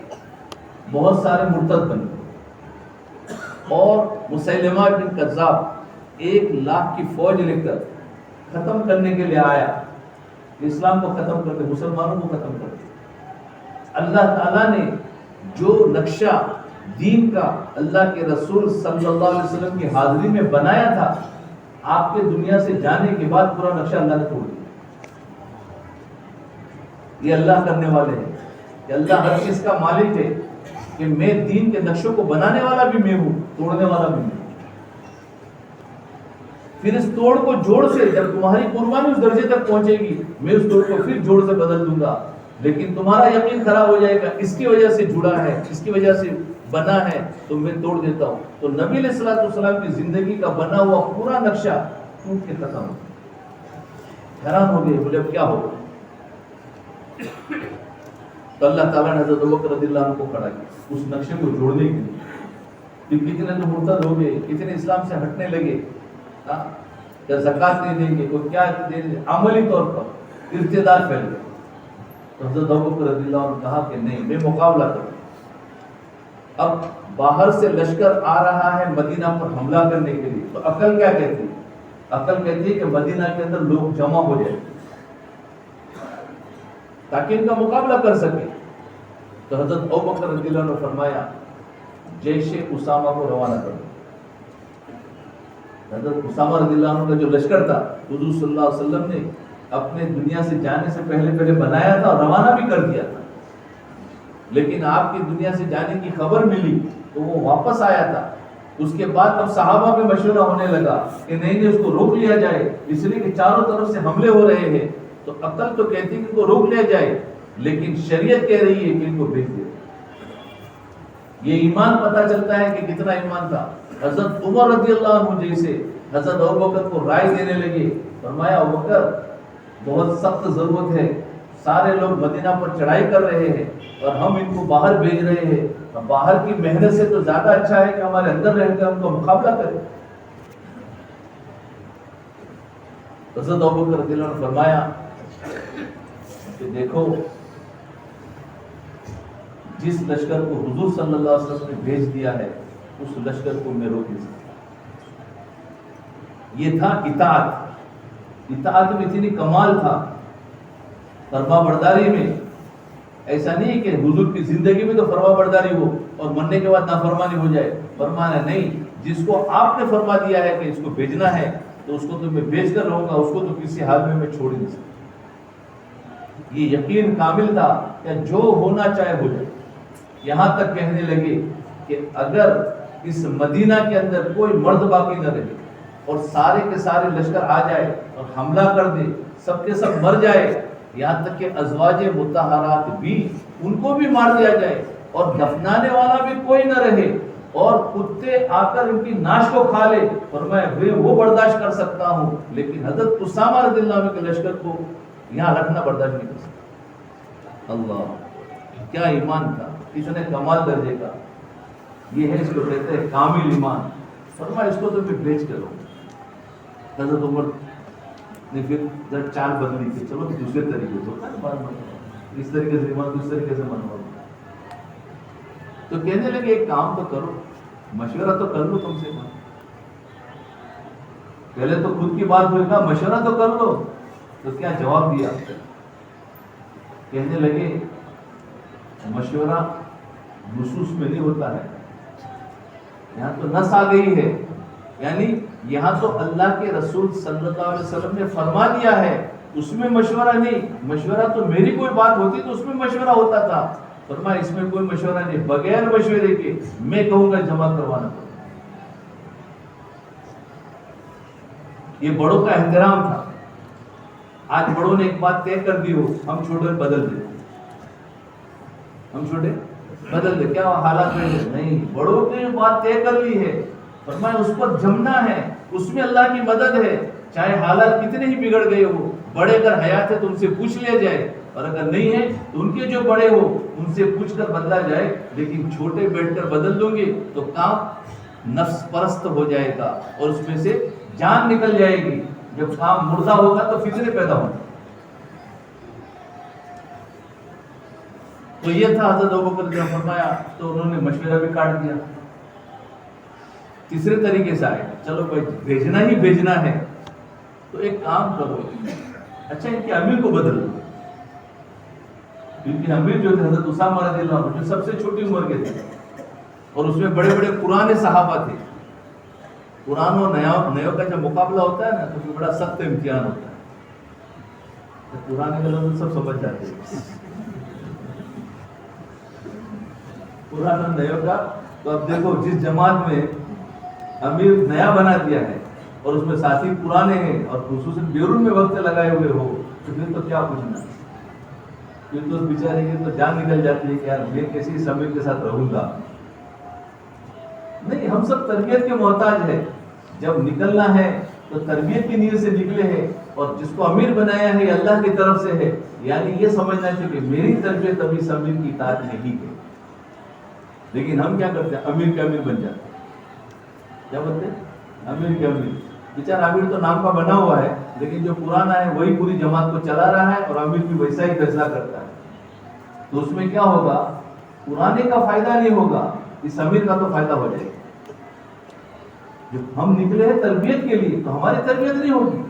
Speaker 1: بہت سارے مرتد بن گئے، اور مسیلمہ بن کذاب 1 لاکھ کی فوج لے کر ختم کرنے کے لیے آیا. اسلام کو ختم کر دے، مسلمانوں کو ختم کر دے. اللہ تعالیٰ نے جو نقشہ دین کا اللہ کے رسول صلی اللہ علیہ وسلم کی حاضری میں بنایا تھا، آپ کے دنیا سے جانے کے بعد پورا نقشہ اللہ نے توڑ دیا. یہ اللہ کرنے والے ہیں کہ اللہ ہر چیز کا مالک ہے، کہ میں دین کے نقشوں کو بنانے والا بھی میں ہوں، توڑنے والا بھی میں ہوں. پھر اس توڑ کو جوڑ سے، جب تمہاری قربانی اس درجے تک پہنچے گی میں اس توڑ کو پھر جوڑ سے بدل دوں گا، لیکن تمہارا یقین خراب ہو جائے گا، اس کی وجہ سے جڑا ہے، اس کی وجہ سے بنا ہے، تو میں توڑ دیتا ہوں۔ تو نبی علیہ الصلوۃ والسلام کی زندگی کا بنا ہوا پورا نقشہ ٹوٹ کے ختم ہو گیا۔ حیران ہو گئے، بولے اب کیا ہوگا؟ تو اللہ تعالیٰ نے حضرت ابوبکر رضی اللہ عنہ کو کھڑا کیا اس نقشے کو جوڑنے کے لیے۔ پھر کتنے تو مرتد ہو گئے، کتنے اسلام سے ہٹنے لگے، یا زکوٰۃ نہیں دیں گے، کوئی کیا دیں گے، عملی طور پر ارتداد پھیل گئے۔ تو حضرت ابوبکر رضی اللہ عنہ نے کہا کہ نہیں، میں مقابلہ کروں۔ اب باہر سے لشکر آ رہا ہے مدینہ پر حملہ کرنے کے لیے، تو عقل کیا کہتی ہے؟ عقل کہتی ہے کہ مدینہ کے اندر لوگ جمع ہو جائیں تاکہ ان کا مقابلہ کر سکے۔ تو حضرت ابوبکر رضی اللہ عنہ نے فرمایا جیش اسامہ کو روانہ کر دو۔ حضرت اسامہ رضی اللہ عنہ کا جو لشکر تھا حضور صلی اللہ علیہ وسلم نے اپنے دنیا سے جانے سے پہلے بنایا تھا اور روانہ بھی کر دیا تھا، لیکن آپ کی دنیا سے جانے کی خبر ملی تو وہ واپس آیا تھا۔ اس کے بعد اب صحابہ میں مشورہ ہونے لگا کہ نہیں اس کو روک لیا جائے، اس لیے کہ چاروں طرف سے حملے ہو رہے ہیں۔ تو عقل تو کہتی ہے کہ ان کو روک لیا جائے، لیکن شریعت کہہ رہی ہے کہ ان کو بھیج دے۔ یہ ایمان پتہ چلتا ہے کہ کتنا ایمان تھا۔ حضرت عمر رضی اللہ عنہ جیسے حضرت ابوبکر کو رائے دینے لگے، فرمایا ابوبکر بہت سخت ضرورت ہے، سارے لوگ مدینہ پر چڑھائی کر رہے ہیں اور ہم ان کو باہر بھیج رہے ہیں، باہر کی محنت سے تو زیادہ اچھا ہے کہ ہمارے اندر رہ کر ہم کو مقابلہ کریں۔ حضرت ابوبکر رضی اللہ عنہ نے فرمایا کہ دیکھو جس لشکر کو حضور صلی اللہ علیہ وسلم نے بھیج دیا ہے اس لشکر کو میں روک نہیں سکتا۔ یہ تھا اطاعت میں اتنی کمال تھا، فرما برداری میں۔ ایسا نہیں کہ حضور کی زندگی میں تو فرما برداری ہو اور مرنے کے بعد نافرمانی ہو جائے، فرمانا نہیں، جس کو آپ نے فرما دیا ہے کہ اس کو بھیجنا ہے تو اس کو تو میں بھیج کر رہوں گا، اس کو تو کسی حال میں چھوڑ ہی نہیں سکتا۔ یہ یقین کامل تھا کہ جو ہونا چاہے ہو جائے۔ یہاں تک کہنے لگے کہ اگر اس مدینہ کے اندر کوئی مرد باقی نہ رہے اور سارے کے سارے لشکر آ جائے اور حملہ کر دے، سب کے سب مر جائے، یہاں تک کہ ازواج مطہرات بھی ان کو بھی مار دیا جائے اور دفنانے والا بھی کوئی نہ رہے اور کتے آ کر ان کی ناش کو کھا لے، فرمایا وہ برداشت کر سکتا ہوں، لیکن حضرت اسامہ رضی اللہ عنہ کے لشکر کو یہاں رکھنا برداشت نہیں کر سکتا۔ اللہ کیا ایمان تھا، اتنے کمال درجے کا۔ یہ ہے اس کو کہتے ہیں کامل ایمان۔ فرمایا اس کو تو پھر بھیج کرو۔ حضرت عمر نے پھر چال بدلی کہ چلو دوسرے طریقے سے، اس طریقے سے ایمان دوسرے طریقے سے منواؤ۔ تو کہنے لگے ایک کام تو کرو، مشورہ تو کر لو کم سے کم۔ پہلے تو خود کی بات ہوئی گا، مشورہ تو کر لو۔ تو کیا جواب دیا؟ کہنے لگے مشورہ نصوص میں نہیں ہوتا ہے، یہاں تو نص آ گئی ہے، یعنی یہاں تو اللہ کے رسول صلی اللہ علیہ وسلم نے فرما دیا ہے، اس میں مشورہ نہیں۔ مشورہ تو میری کوئی بات ہوتی تو اس میں مشورہ ہوتا تھا، فرمایا اس میں کوئی مشورہ نہیں، بغیر مشورے کے میں کہوں گا جمع کروانا پڑے۔ یہ بڑوں کا احترام تھا۔ آج بڑوں نے ایک بات طے کر دی ہو، ہم چھوٹے بدل دیں، ہم چھوٹے بدل دیں، کیا حالات میں نہیں، بڑوں نے بات طے کر لی ہے، فرمایا اس پر جمنا ہے، اس میں اللہ کی مدد ہے، چاہے حالات کتنے ہی بگڑ گئے ہو، بڑے اگر حیات ہے تو ان سے پوچھ لیا جائے، اور اگر نہیں ہے تو ان کے جو بڑے ہو ان سے پوچھ کر بدلا جائے، لیکن چھوٹے بیٹھ کر بدل دوں گے تو کام نفس پرست ہو جائے گا اور اس میں سے جان نکل جائے گی، جب کام مردہ ہوگا تو فتنے پیدا ہوں گے۔ تو یہ تھا حضرت ابوبکر نے فرمایا، تو انہوں نے مشورہ بھی کاٹ دیا۔ تیسرے طریقے سے آئے، چلو بھائی بھیجنا ہی بھیجنا ہے تو ایک کام کرو، اچھا ان کے امیر کو بدل دو، کیونکہ امیر جو تھے حضرت اسامہ رضی اللہ عنہ جو سب سے چھوٹی عمر کے تھے اور اس میں بڑے بڑے پرانے صحابہ تھے۔ پرانوں اور نیوں کا جب مقابلہ ہوتا ہے نا تو بڑا سخت امتحان ہوتا ہے، پرانے کے لوگ سب سمجھ جاتے ہیں، پرانا نیوں کا۔ تو اب دیکھو جس جماعت میں امیر نیا بنا دیا ہے اور اس میں ساتھی پرانے ہیں اور خصوصاً بیرون میں وقت لگائے ہوئے ہو تو پھر تو کیا پوچھنا. پھر تو اس بیچارے کی تو جان نکل جاتی ہے کہ یار میں کیسی سمیر کے ساتھ رہوں گا. نہیں، ہم سب تربیت کے محتاج ہیں. جب نکلنا ہے تو تربیت کی نیت سے نکلے ہیں، اور جس کو امیر بنایا ہے یہ اللہ کی طرف سے ہے. یعنی یہ سمجھنا چاہیے کہ میری تربیت ابھی سمیر کی اطاعت نہیں ہے. لیکن ہم کیا کرتے ہیں؟ امیر کے امیر بن جاتے ہیں. کیا بولتے ہیں؟ امیر کے امیر. بیچارہ امیر تو نام کا بنا ہوا ہے، لیکن جو پرانا ہے وہی پوری جماعت کو چلا رہا ہے، اور امیر بھی ویسا ہی فیصلہ کرتا ہے. تو اس میں کیا ہوگا؟ پرانے کا فائدہ نہیں ہوگا، اس امیر کا تو فائدہ ہو جائے گا. جو ہم نکلے ہیں تربیت کے لیے، تو ہماری تربیت نہیں ہوگی.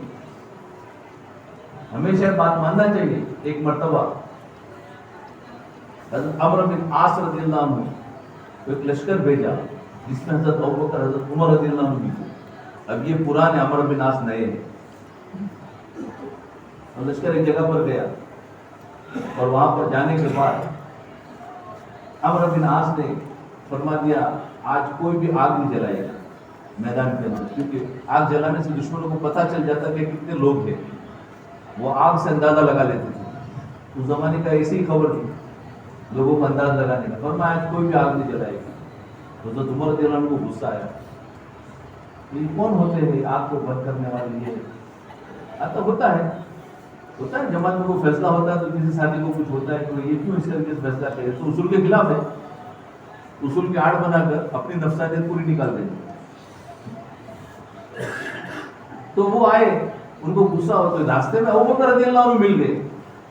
Speaker 1: ہمیشہ بات ماننا چاہیے. ایک مرتبہ حضرت عمرو بن عاص رضی اللہ عنہ ایک لشکر بھیجا جس میں حضرت ابوبکر، حضرت عمر رضی اللہ عنہ بھی تھے. اب یہ پرانے، عمرو بن عاص نئے ہیں. اور لشکر ایک جگہ پر گیا، اور وہاں پر جانے کے بعد عمرو بن عاص نے فرما دیا آج کوئی بھی آگ نہیں جلائے گا میدان کے اندر، کیونکہ آگ جلانے سے دشمنوں کو پتہ چل جاتا کہ کتنے لوگ تھے. وہ آگ سے اندازہ لگا لیتے تھے. اس زمانے کا ایسی ہی خبر تھی لوگوں کو انداز لگانے کا. فرمایا آج کوئی بھی آگ نہیں جلائے گا. حضرت عمر رضی اللہ عنہ کو غصہ آیا. یہ کون ہوتے ہیں آگ کو بند کرنے والے؟ یہ تو ہوتا ہے جماعت میں کوئی فیصلہ ہوتا ہے تو کسی ساتھی کو کچھ ہوتا ہے کہ یہ کیوں اس طریقے سے فیصلہ کرے، تو اصول کے خلاف ہے. اصول کی آڑ بنا کر اپنی نفسانیت پوری نکال دیں. تو وہ آئے، ان کو غصہ ہو تو راستے میں ابوبکر رضی اللہ عنہ مل گئے.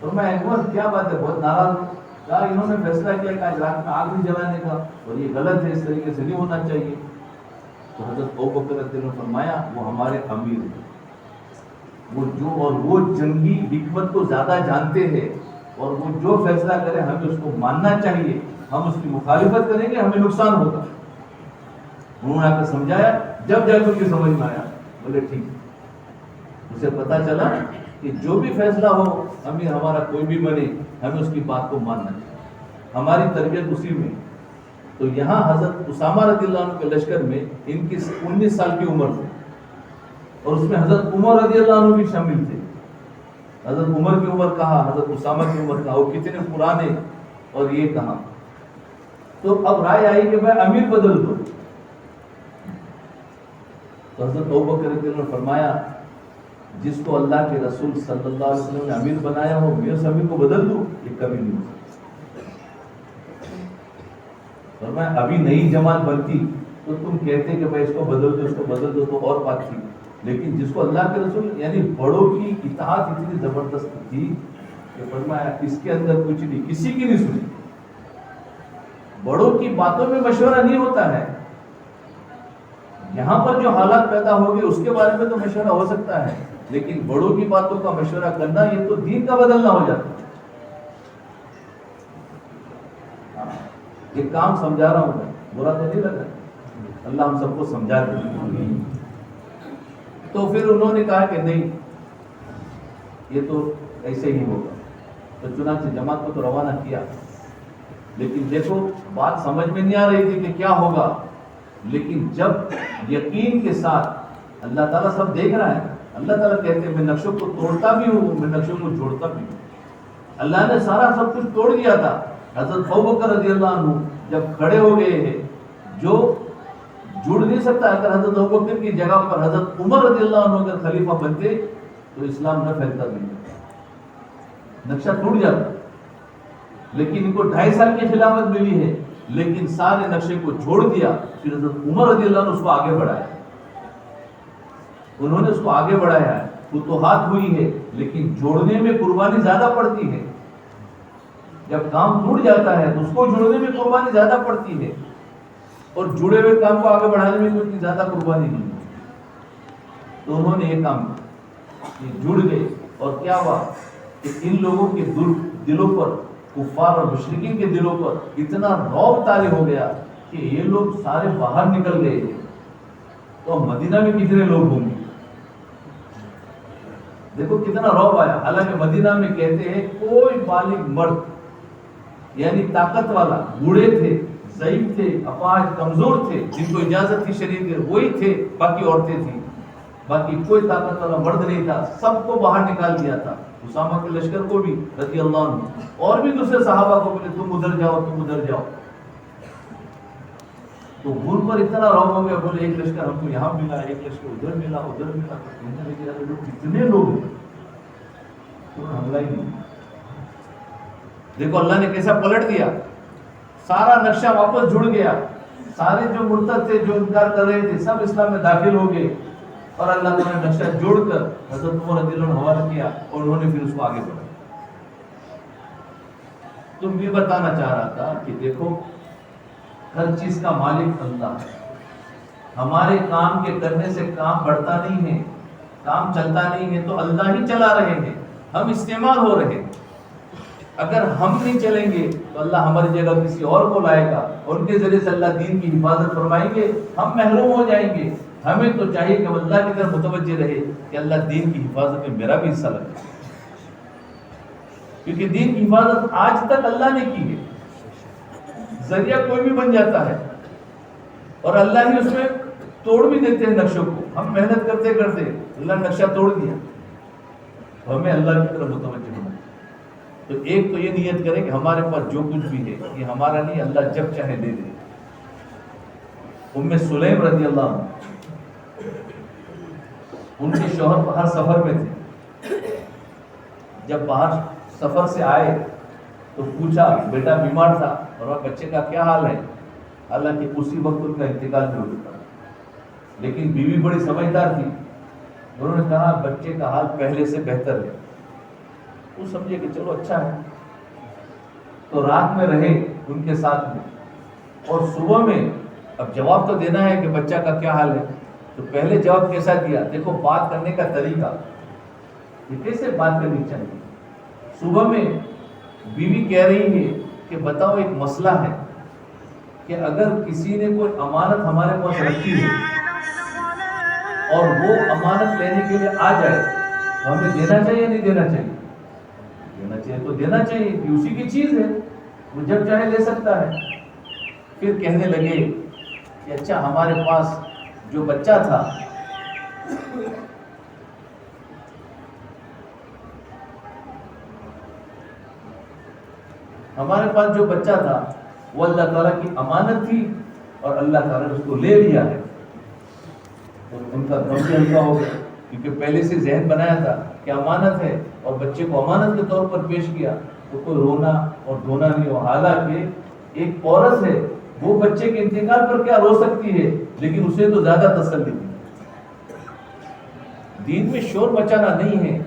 Speaker 1: اور میں عمر کیا بات ہے، بہت ناراض ہوں. کہا انہوں نے فیصلہ کیا کہ آج رات میں آگ نہیں جلانے کا، اور یہ غلط ہے، اس طریقے سے نہیں ہونا چاہیے. تو حضرت ابوبکر رضی اللہ عنہ نے فرمایا وہ ہمارے امیر ہیں، وہ جنگی حکمت کو زیادہ جانتے ہیں، اور وہ جو فیصلہ کرے ہمیں اس کو ماننا چاہیے. ہم اس کی مخالفت کریں گے ہمیں نقصان ہوگا. انہوں نے آ کر سمجھایا. جب جا کر کے سمجھ میں آیا، بولے ٹھیک. اسے پتا چلا کہ جو بھی فیصلہ ہو امیر ہمارا کوئی بھی بنے، ہمیں اس کی بات کو ماننا چاہیے. ہماری تربیت اسی میں. تو یہاں حضرت اسامہ رضی اللہ عنہ کے لشکر میں ان کی 19 سال کی عمر تھی، اور اس میں حضرت عمر رضی اللہ عنہ بھی شامل تھے. حضرت عمر کی عمر کہا، حضرت اسامہ کی عمر کہا، وہ کتنے پرانے، اور یہ کہا. تو اب رائے آئی کہ بھائی امیر بدل دو. تو حضرت ابوبکر رضی اللہ عنہ نے فرمایا جس کو اللہ کے رسول صلی اللہ علیہ وسلم نے امیر بنایا ہو میں اس امیر کو بدل دوں؟ یہ کبھی نہیں ہو سکتا. فرمایا ابھی نئی جماعت بنتی تو تم کہتے کہ بھائی اس کو بدل دو، اس کو بدل دو، تو اور بات تھی. لیکن جس کو اللہ کے رسول یعنی بڑوں کی اطاعت اتنی زبردست تھی کہ فرمایا اس کے اندر کچھ نہیں، کسی کی نہیں سنی. بڑوں کی باتوں میں مشورہ نہیں ہوتا ہے. یہاں پر جو حالات پیدا ہو گئے اس کے بارے میں تو مشورہ ہو سکتا ہے، لیکن بڑوں کی باتوں کا مشورہ کرنا یہ تو دین کا بدلنا ہو جاتا ہے. یہ کام سمجھا رہا ہوں میں، برا تو نہیں لگ رہا. اللہ ہم سب کو سمجھا دے. تو پھر انہوں نے کہا کہ نہیں یہ تو ایسے ہی ہوگا. تو چنانچہ جماعت کو تو روانہ کیا. لیکن دیکھو بات سمجھ میں نہیں آ رہی تھی کہ کیا ہوگا. لیکن جب یقین کے ساتھ اللہ تعالیٰ سب دیکھ رہا ہے، اللہ تعالیٰ کہتے ہیں میں نقشوں کو توڑتا بھی ہوں، میں نقشوں کو جوڑتا بھی ہوں. اللہ نے سارا سب کچھ توڑ دیا تھا. حضرت ابوبکر رضی اللہ عنہ جب کھڑے ہو گئے ہیں، جو جڑ نہیں سکتا. اگر حضرت ابوبکر کی جگہ پر حضرت عمر رضی اللہ عنہ اگر خلیفہ بنتے تو اسلام نہ پھیلتا نہیں، نقشہ ٹوٹ جاتا. لیکن ان کو 2.5 سال کی خلافت ملی ہے، لیکن سارے نقشے کو چھوڑ دیا. پھر حضرت عمر رضی اللہ عنہ اس کو آگے بڑھایا. انہوں نے اس کو آگے بڑھایا ہے. فتوحات ہوئی ہے، لیکن جوڑنے میں قربانی زیادہ پڑتی ہے. جب کام ٹوٹ جاتا ہے تو اس کو جوڑنے میں قربانی زیادہ پڑتی ہے، اور جڑے ہوئے کام کو آگے بڑھانے میں کوئی زیادہ قربانی نہیں. تو انہوں نے یہ کام کیا، جڑ گئے. اور کیا ہوا کہ ان لوگوں کے دلوں پر، کفار اور مشرکین کے دلوں پر اتنا رعب طاری ہو گیا کہ یہ لوگ سارے باہر نکل گئے. تو مدینہ میں کتنے لوگ ہوں گے؟ دیکھو کتنا رعب آیا. حالانکہ مدینہ میں کہتے ہیں کوئی بالغ مرد یعنی طاقت والا، بوڑھے تھے، ضعیف تھے، اپاہج، کمزور تھے، جن کو اجازت تھی شریعت کی وہی تھے، باقی عورتیں تھیں. باقی کوئی طاقت والا مرد نہیں تھا، سب کو باہر نکال دیا تھا، اسامہ کے لشکر کو بھی رضی اللہ عنہ، اور بھی دوسرے صحابہ کو بولے تم ادھر جاؤ تم ادھر جاؤ. تو ان پر اتنا رعب ہو گیا، بولے ایک لشکر ہم کو یہاں ملا، ایک لشکر ادھر ملا ادھر ملا. کہنے لگے یار لوگ کتنے لوگ ہیں، تو حملہ ہی نہیں. دیکھو اللہ نے کیسا پلٹ دیا، سارا نقشہ واپس جڑ گیا. سارے جو مرتد تھے جو انکار کر رہے تھے سب اسلام میں داخل ہو گئے، اور اللہ تعالیٰ نے نقشہ جوڑ کر حضرت عمر رضی اللہ عنہ حوالہ کیا، اور انہوں نے پھر اس کو آگے بڑھایا. تم بھی بتانا چاہ رہا تھا کہ دیکھو ہر چیز کا مالک اللہ ہے. ہمارے کام کے کرنے سے کام بڑھتا نہیں ہے، کام چلتا نہیں ہے، تو اللہ ہی چلا رہے ہیں، ہم استعمال ہو رہے ہیں. اگر ہم نہیں چلیں گے تو اللہ ہماری جگہ کسی اور کو لائے گا، اور ان کے ذریعے سے اللہ دین کی حفاظت فرمائیں گے، ہم محروم ہو جائیں گے. ہمیں تو چاہیے کہ اللہ کی طرف متوجہ رہے کہ اللہ دین کی حفاظت میں میرا بھی حصہ لگے، کیونکہ دین کی حفاظت آج تک اللہ نے کی ہے. ذریعہ کوئی بھی بن جاتا ہے، اور اللہ ہی اس میں توڑ بھی دیتے ہیں نقشوں کو. ہم محنت کرتے کرتے اللہ نے نقشہ توڑ دیا، ہمیں اللہ کی طرف متوجہ ہونا. تو ایک تو یہ نیت کریں کہ ہمارے پاس جو کچھ بھی ہے یہ ہمارا نہیں، اللہ جب چاہے دے دے. ام سلیم رضی اللہ عنہ، ان کے شوہر باہر سفر میں تھے. جب باہر سفر سے آئے تو پوچھا، بیٹا بیمار تھا اور بچے کا کیا حال ہے؟ حالانکہ اسی وقت ان کا انتقال بھی ہو چکا، لیکن بیوی بڑی سمجھدار تھی. انہوں نے کہا بچے کا حال پہلے سے بہتر ہے. وہ سمجھے کہ چلو اچھا ہے، تو رات میں رہے ان کے ساتھ میں، اور صبح میں اب جواب تو دینا ہے کہ بچہ کا کیا حال ہے. تو پہلے جواب کیسا دیا؟ دیکھو بات کرنے کا طریقہ، یہ کیسے بات کرنی چاہیے. صبح میں بیوی کہہ رہی ہے کہ بتاؤ ایک مسئلہ ہے کہ اگر کسی نے کوئی امانت ہمارے پاس رکھی ہے اور وہ امانت لینے کے لیے آ جائے تو ہمیں دینا چاہیے یا نہیں دینا چاہیے؟ دینا چاہیے تو دینا چاہیے، کہ اسی کی چیز ہے، وہ جب چاہے لے سکتا ہے. پھر کہنے لگے کہ اچھا ہمارے پاس جو بچہ تھا وہ اللہ تعالیٰ کی امانت تھی، اور اللہ تعالیٰ نے اس کو لے لیا ہے. تو ان کا غم بھی ہلکا ہو گیا، کیونکہ پہلے سے ذہن بنایا تھا کہ امانت ہے، اور بچے کو امانت کے طور پر پیش کیا، تو کوئی رونا اور دھونا نہیں ہو. حالانکہ ایک عورت ہے، وہ بچے کے انتقال پر کیا رو سکتی ہے، لیکن اسے تو زیادہ تسلی دی. دین میں شور مچانا نہیں ہے،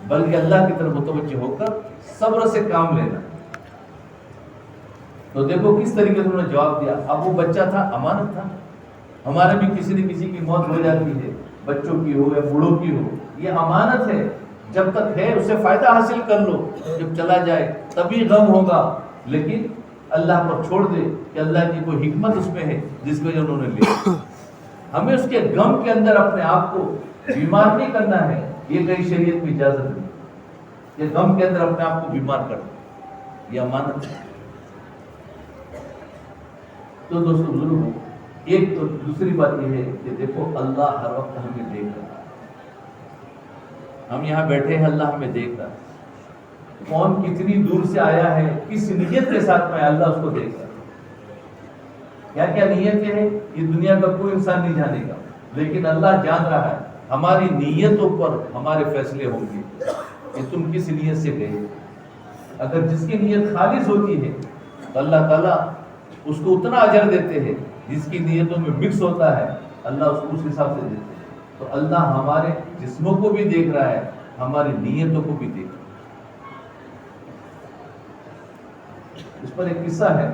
Speaker 1: بلکہ اللہ کی طرف متوجہ ہو کر صبر سے کام لینا. تو دیکھو کس طریقے سے انہوں نے جواب دیا. اب وہ بچہ تھا، امانت تھا. ہمارے بھی کسی نہ کسی کی موت ہو جاتی ہے، بچوں کی ہو یا بوڑھوں کی ہو، یہ امانت ہے. جب تک ہے اسے فائدہ حاصل کر لو، جب چلا جائے تبھی غم ہوگا. لیکن اللہ پر چھوڑ دے کہ اللہ کی کوئی حکمت اس میں ہے جس وجہ انہوں نے لیا. ہمیں اس کے غم کے اندر اپنے آپ کو بیمار نہیں کرنا ہے، یہ کئی شریعت میں اجازت نہیں. یہ غم کے اندر اپنے آپ کو بیمار کرنا، یہ امانت ہے. تو دوستو بزرگوں، ایک تو دوسری بات یہ ہے کہ دیکھو اللہ ہر وقت ہمیں دیکھ رہا ہے. ہم یہاں بیٹھے ہیں، اللہ ہمیں دیکھ رہا ہے. کون کتنی دور سے آیا ہے، کس نیت کے ساتھ میں اللہ اس کو دیکھ رہا ہے. کیا کیا نیتیں ہیں یہ دنیا کا کوئی انسان نہیں جانے گا، لیکن اللہ جان رہا ہے. ہماری نیتوں پر ہمارے فیصلے ہوں گے کہ تم کس نیت سے گئے. اگر جس کی نیت خالص ہوتی ہے تو اللہ تعالیٰ اس کو اتنا اجر دیتے ہیں، جس کی نیتوں میں مکس ہوتا ہے اللہ اس کو اس حساب سے دیتے ہیں. تو اللہ ہمارے جسموں کو بھی دیکھ رہا ہے، ہماری نیتوں کو بھی دیکھ رہا ہے. اس پر ایک قصہ ہے.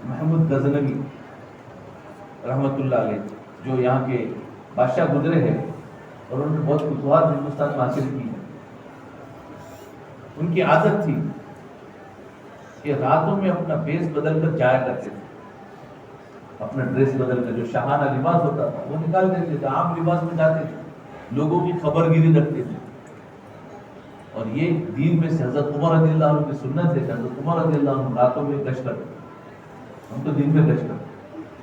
Speaker 1: محمود غزنوی رحمت اللہ علیہ، جو یہاں کے بادشاہ گزرے ہیں، اور انہوں نے بہت فتوحات ہندوستان میں حاصل کی ہیں. ان کی عادت تھی کہ راتوں میں اپنا بیس بدل کر جایا کرتے تھے. اپنا ڈریس بدل کر، جو شاہانہ لباس ہوتا تھا وہ نکال دیتے تھے، عام لباس میں جاتے تھے، لوگوں کی خبر گیری رکھتے تھے. اور یہ دین میں سے حضرت عمر رضی اللہ عنہ کی سنت ہے کہ حضرت عمر رضی اللہ عنہ راتوں میں گشت کرتے. ہم تو دن میں گشت کرتے،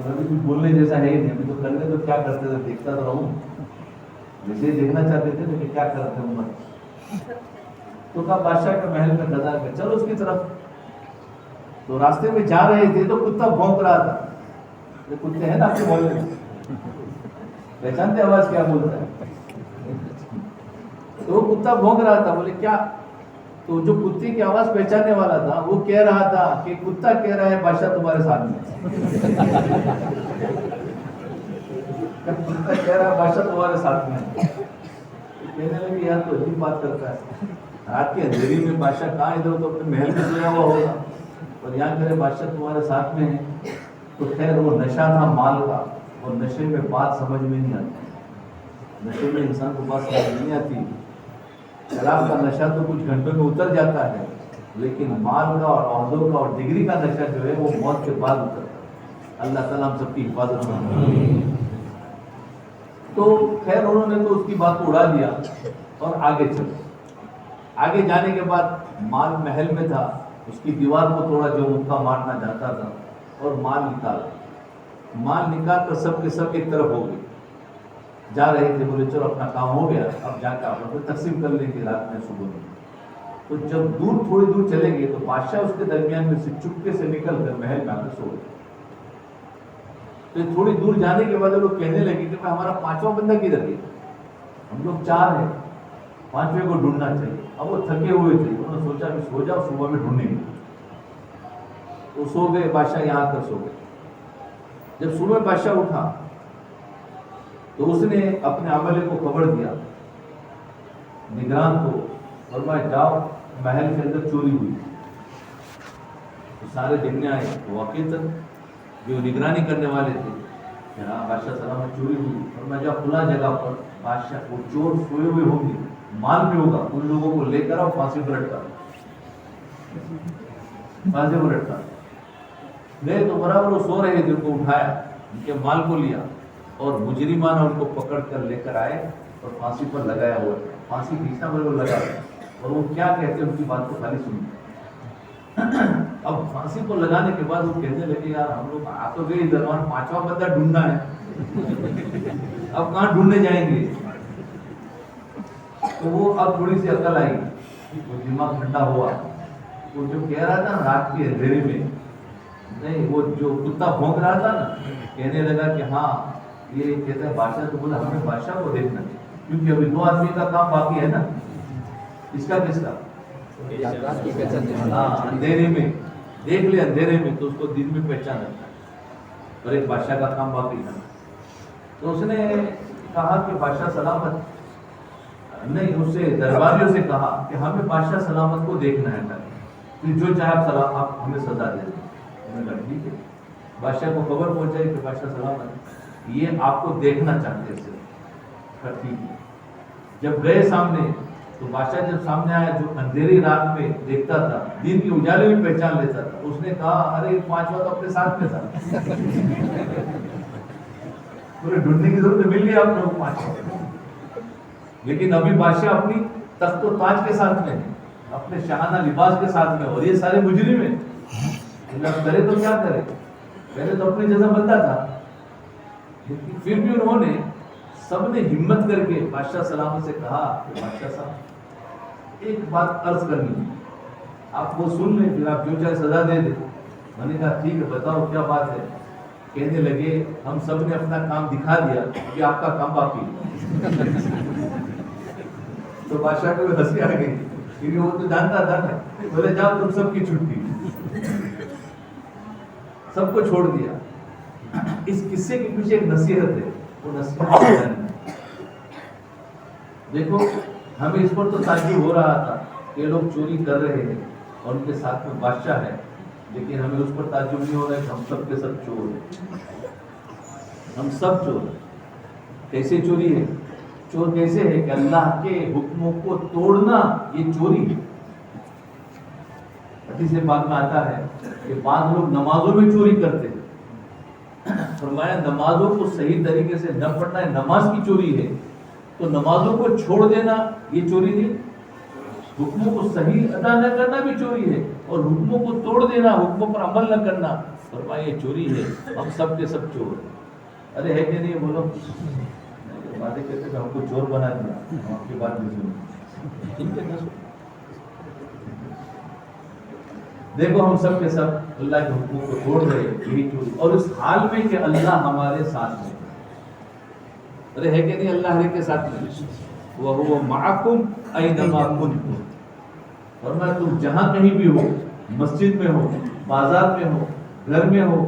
Speaker 1: اور ابھی کچھ بولنے جیسا ہے ہی نہیں, ابھی تو کرنے تو کیا کرتے تھے, دیکھتا تو رہوں, ویسے ہی دیکھنا چاہتے تھے لیکن کیا کرتے عمر. تو کہا بادشاہ کے محل میں قضا کر, چلو اس کی طرف. تو راستے میں جا رہے تھے تو کتا بھونک رہا تھا. یہ کتے ہیں نا آپ کے محلے میں, پہچانتے آواز کیا بولتا ہے؟ تو وہ کتا بھونک رہا تھا. بولے کیا؟ تو جو کتے کی آواز پہچاننے والا تھا وہ کہہ رہا تھا کہ کتا کہہ رہا ہے بادشاہ تمہارے ساتھ میں. کتا کہہ رہا ہے بادشاہ تمہارے ساتھ میں. کہنے لگے یار تو عجیب بات کرتا ہے, رات کے اندھیری میں بادشاہ کہاں, ادھر تو اپنے محل میں سویا ہوا ہوگا, اور یہاں کرے بادشاہ تمہارے ساتھ میں ہے. تو خیر وہ نشہ تھا مال کا, اور نشے میں بات سمجھ میں نہیں آتی. نشے میں انسان کو بات سمجھ نہیں آتی. شراب کا نشہ تو کچھ گھنٹوں میں اتر جاتا ہے, لیکن مال کا اور عہدوں کا اور ڈگری کا نشہ جو ہے وہ موت کے بعد اترتا ہے. اللہ تعالیٰ ہم سب کی حفاظت کرے. تو خیر انہوں نے تو اس کی بات کو اڑا دیا اور آگے چلے. آگے جانے کے بعد مال محل میں تھا, اس کی دیوار کو توڑا جو مکہ مارنا چاہتا تھا, اور مال نکال کر سب کے سب ایک طرف ہو گئے. جا رہے تھے, بولے چلو اپنا کام ہو گیا, اب جا کے آپ لوگ تقسیم کر لیں گے رات میں صبح میں. تو جب تھوڑی دور چلے گئے تو بادشاہ اس کے درمیان میں سے چپکے سے نکل کر محل میں آ کے سو گئے. تو تھوڑی دور جانے کے بعد وہ لوگ کہنے لگے کہ ہمارا 5واں بندہ کدھر گیا, ہم لوگ 4 ہیں, 5ویں کو ڈھونڈنا چاہیے. اب وہ تھکے ہوئے تھے, انہوں نے سوچا کہ سو جاؤ, صبح میں ڈھونڈیں گے. تو سو گئے, بادشاہ یہاں کر سو گئے. جب صبح بادشاہ اٹھا تو اس نے اپنے عملے کو خبر دیا نگران کو, فرمایا جاؤ محل کے اندر چوری ہوئی. تو سارے دیکھنے آئے تو واقعتاً جو نگرانی کرنے والے تھے کہ ہاں بادشاہ سلامت چوری ہوئی. فرمایا جاؤ کھلا جگہ پر, بادشاہ وہ چور سوئے ہوئے ہوں گے, مال بھی ہوگا, ان لوگوں کو لے کر آؤ, پھانسی پر لٹکا. نہیں تو برابر وہ سو رہے تھے, ان کو اٹھایا, ان کے مال کو لیا اور مجرمانہ ان کو پکڑ کر لے کر آئے اور پھانسی پر لگایا ہوا ہے. پھانسی کھینچنا بولے لگا, اور وہ کیا کہتے ہیں ان کی بات کو خالی سنیں. اب پھانسی کو لگانے کے بعد وہ کہنے لگے یار ہم لوگ آ تو گئے ادھر, 5واں بندہ ڈھونڈنا ہے, اب کہاں ڈھونڈنے جائیں گے. تو وہ اب تھوڑی سی عقل آئی, وہ دماغ ٹھنڈا ہوا. وہ جو کہہ رہا تھا رات کے اندھیرے میں, نہیں وہ جو کتا بھونک رہا تھا نا, کہنے لگا کہ ہاں یہ کہتا ہے بادشاہ. تو بولا ہمیں بادشاہ کو دیکھنا ہے, کیونکہ ابھی 2 آدمی کا کام باقی ہے نا. اس کا کس کا؟ ہاں اندھیرے میں دیکھ لے, اندھیرے میں تو اس کو دن میں پہچان رکھنا ہے, اور ایک بادشاہ کا کام باقی ہے. تو اس نے کہا کہ بادشاہ سلامت, نہیں اس سے درباریوں سے کہا کہ ہمیں بادشاہ سلامت کو دیکھنا ہے, جو چاہے آپ سلام آپ ہمیں سزا دیں. انہوں نے کہا ٹھیک ہے. بادشاہ کو خبر پہنچائی کہ بادشاہ سلامت یہ آپ کو دیکھنا چاہتے تھے. ٹھیک ہے. جب گئے سامنے تو بادشاہ جب سامنے آیا, جو اندھیری رات میں دیکھتا تھا, دن کی اجالے میں پہچان لیتا تھا, اس نے کہا ارے 5واں تو اپنے ساتھ میں تھا. پورے ڈھونڈنے کی ضرورت مل گئی آپ لوگ 5واں, لیکن ابھی بادشاہ اپنی تخت و تاج کے ساتھ میں ہے, اپنے شاہانہ لباس کے ساتھ میں, اور یہ سارے مجرم ہیں. کرے تو کیا کرے, پہلے تو اپنے جیسا بنتا تھا, لیکن پھر بھی انہوں نے سب نے ہمت کر کے بادشاہ سلامت سے کہا کہ بادشاہ صاحب ایک بات عرض کرنی ہے, آپ وہ سن لیں, پھر آپ جو چاہے سزا دے دیں. میں نے کہا ٹھیک ہے بتاؤ کیا بات ہے. کہنے لگے ہم سب نے اپنا کام دکھا دیا, کہ آپ کا کام باقی ہے. تو بادشاہ کو ہنسی آ گئی, کیونکہ وہ تو جانتا تھا نا. بولے جاؤ تم سب کی چھٹی, سب کو چھوڑ دیا. اس قصے کے پیچھے ایک نصیحت ہے, وہ نصیحت دیکھو, ہمیں اس پر تو تعجب ہو رہا تھا کہ لوگ چوری کر رہے ہیں اور ان کے ساتھ میں بادشاہ ہے, لیکن ہمیں اس پر تعجب نہیں ہو رہا ہے کہ ہم سب کے سب چور ہیں. ہم سب چور ہیں. کیسے چوری ہے؟ چور کیسے ہے کہ اللہ کے حکموں کو توڑنا یہ چوری ہے. حدیث پاک میں آتا ہے کہ بعض لوگ نمازوں میں چوری کرتے ہیں. فرمایا نمازوں کو صحیح طریقے سے نہ پڑھنا نماز کی چوری ہے, تو نمازوں کو چھوڑ دینا یہ چوری نہیں. حکموں کو صحیح ادا نہ کرنا بھی چوری ہے, اور حکموں کو توڑ دینا, حکموں پر عمل نہ کرنا. فرمایا یہ چوری ہے, ہم سب کے سب چور ہیں. ارے ہے کہ نہیں بولو؟ باتیں کہتے ہیں ہم کو چور بنا دیا, ہم آپ کی بات نہیں سنیں. دیکھو ہم سب کے سب اللہ کے حکموں کو توڑ رہے, یہی چوری. اور اس حال میں کہ اللہ ہمارے ساتھ میں. ارے ہے کہ نہیں اللہ ہر ایک کے ساتھ میں؟ وَهُوَ مَعَكُمْ أَيْنَمَا كُنْتُمْ. فرمایا تم جہاں کہیں بھی ہو, مسجد میں ہو, بازار میں ہو, گھر میں ہو,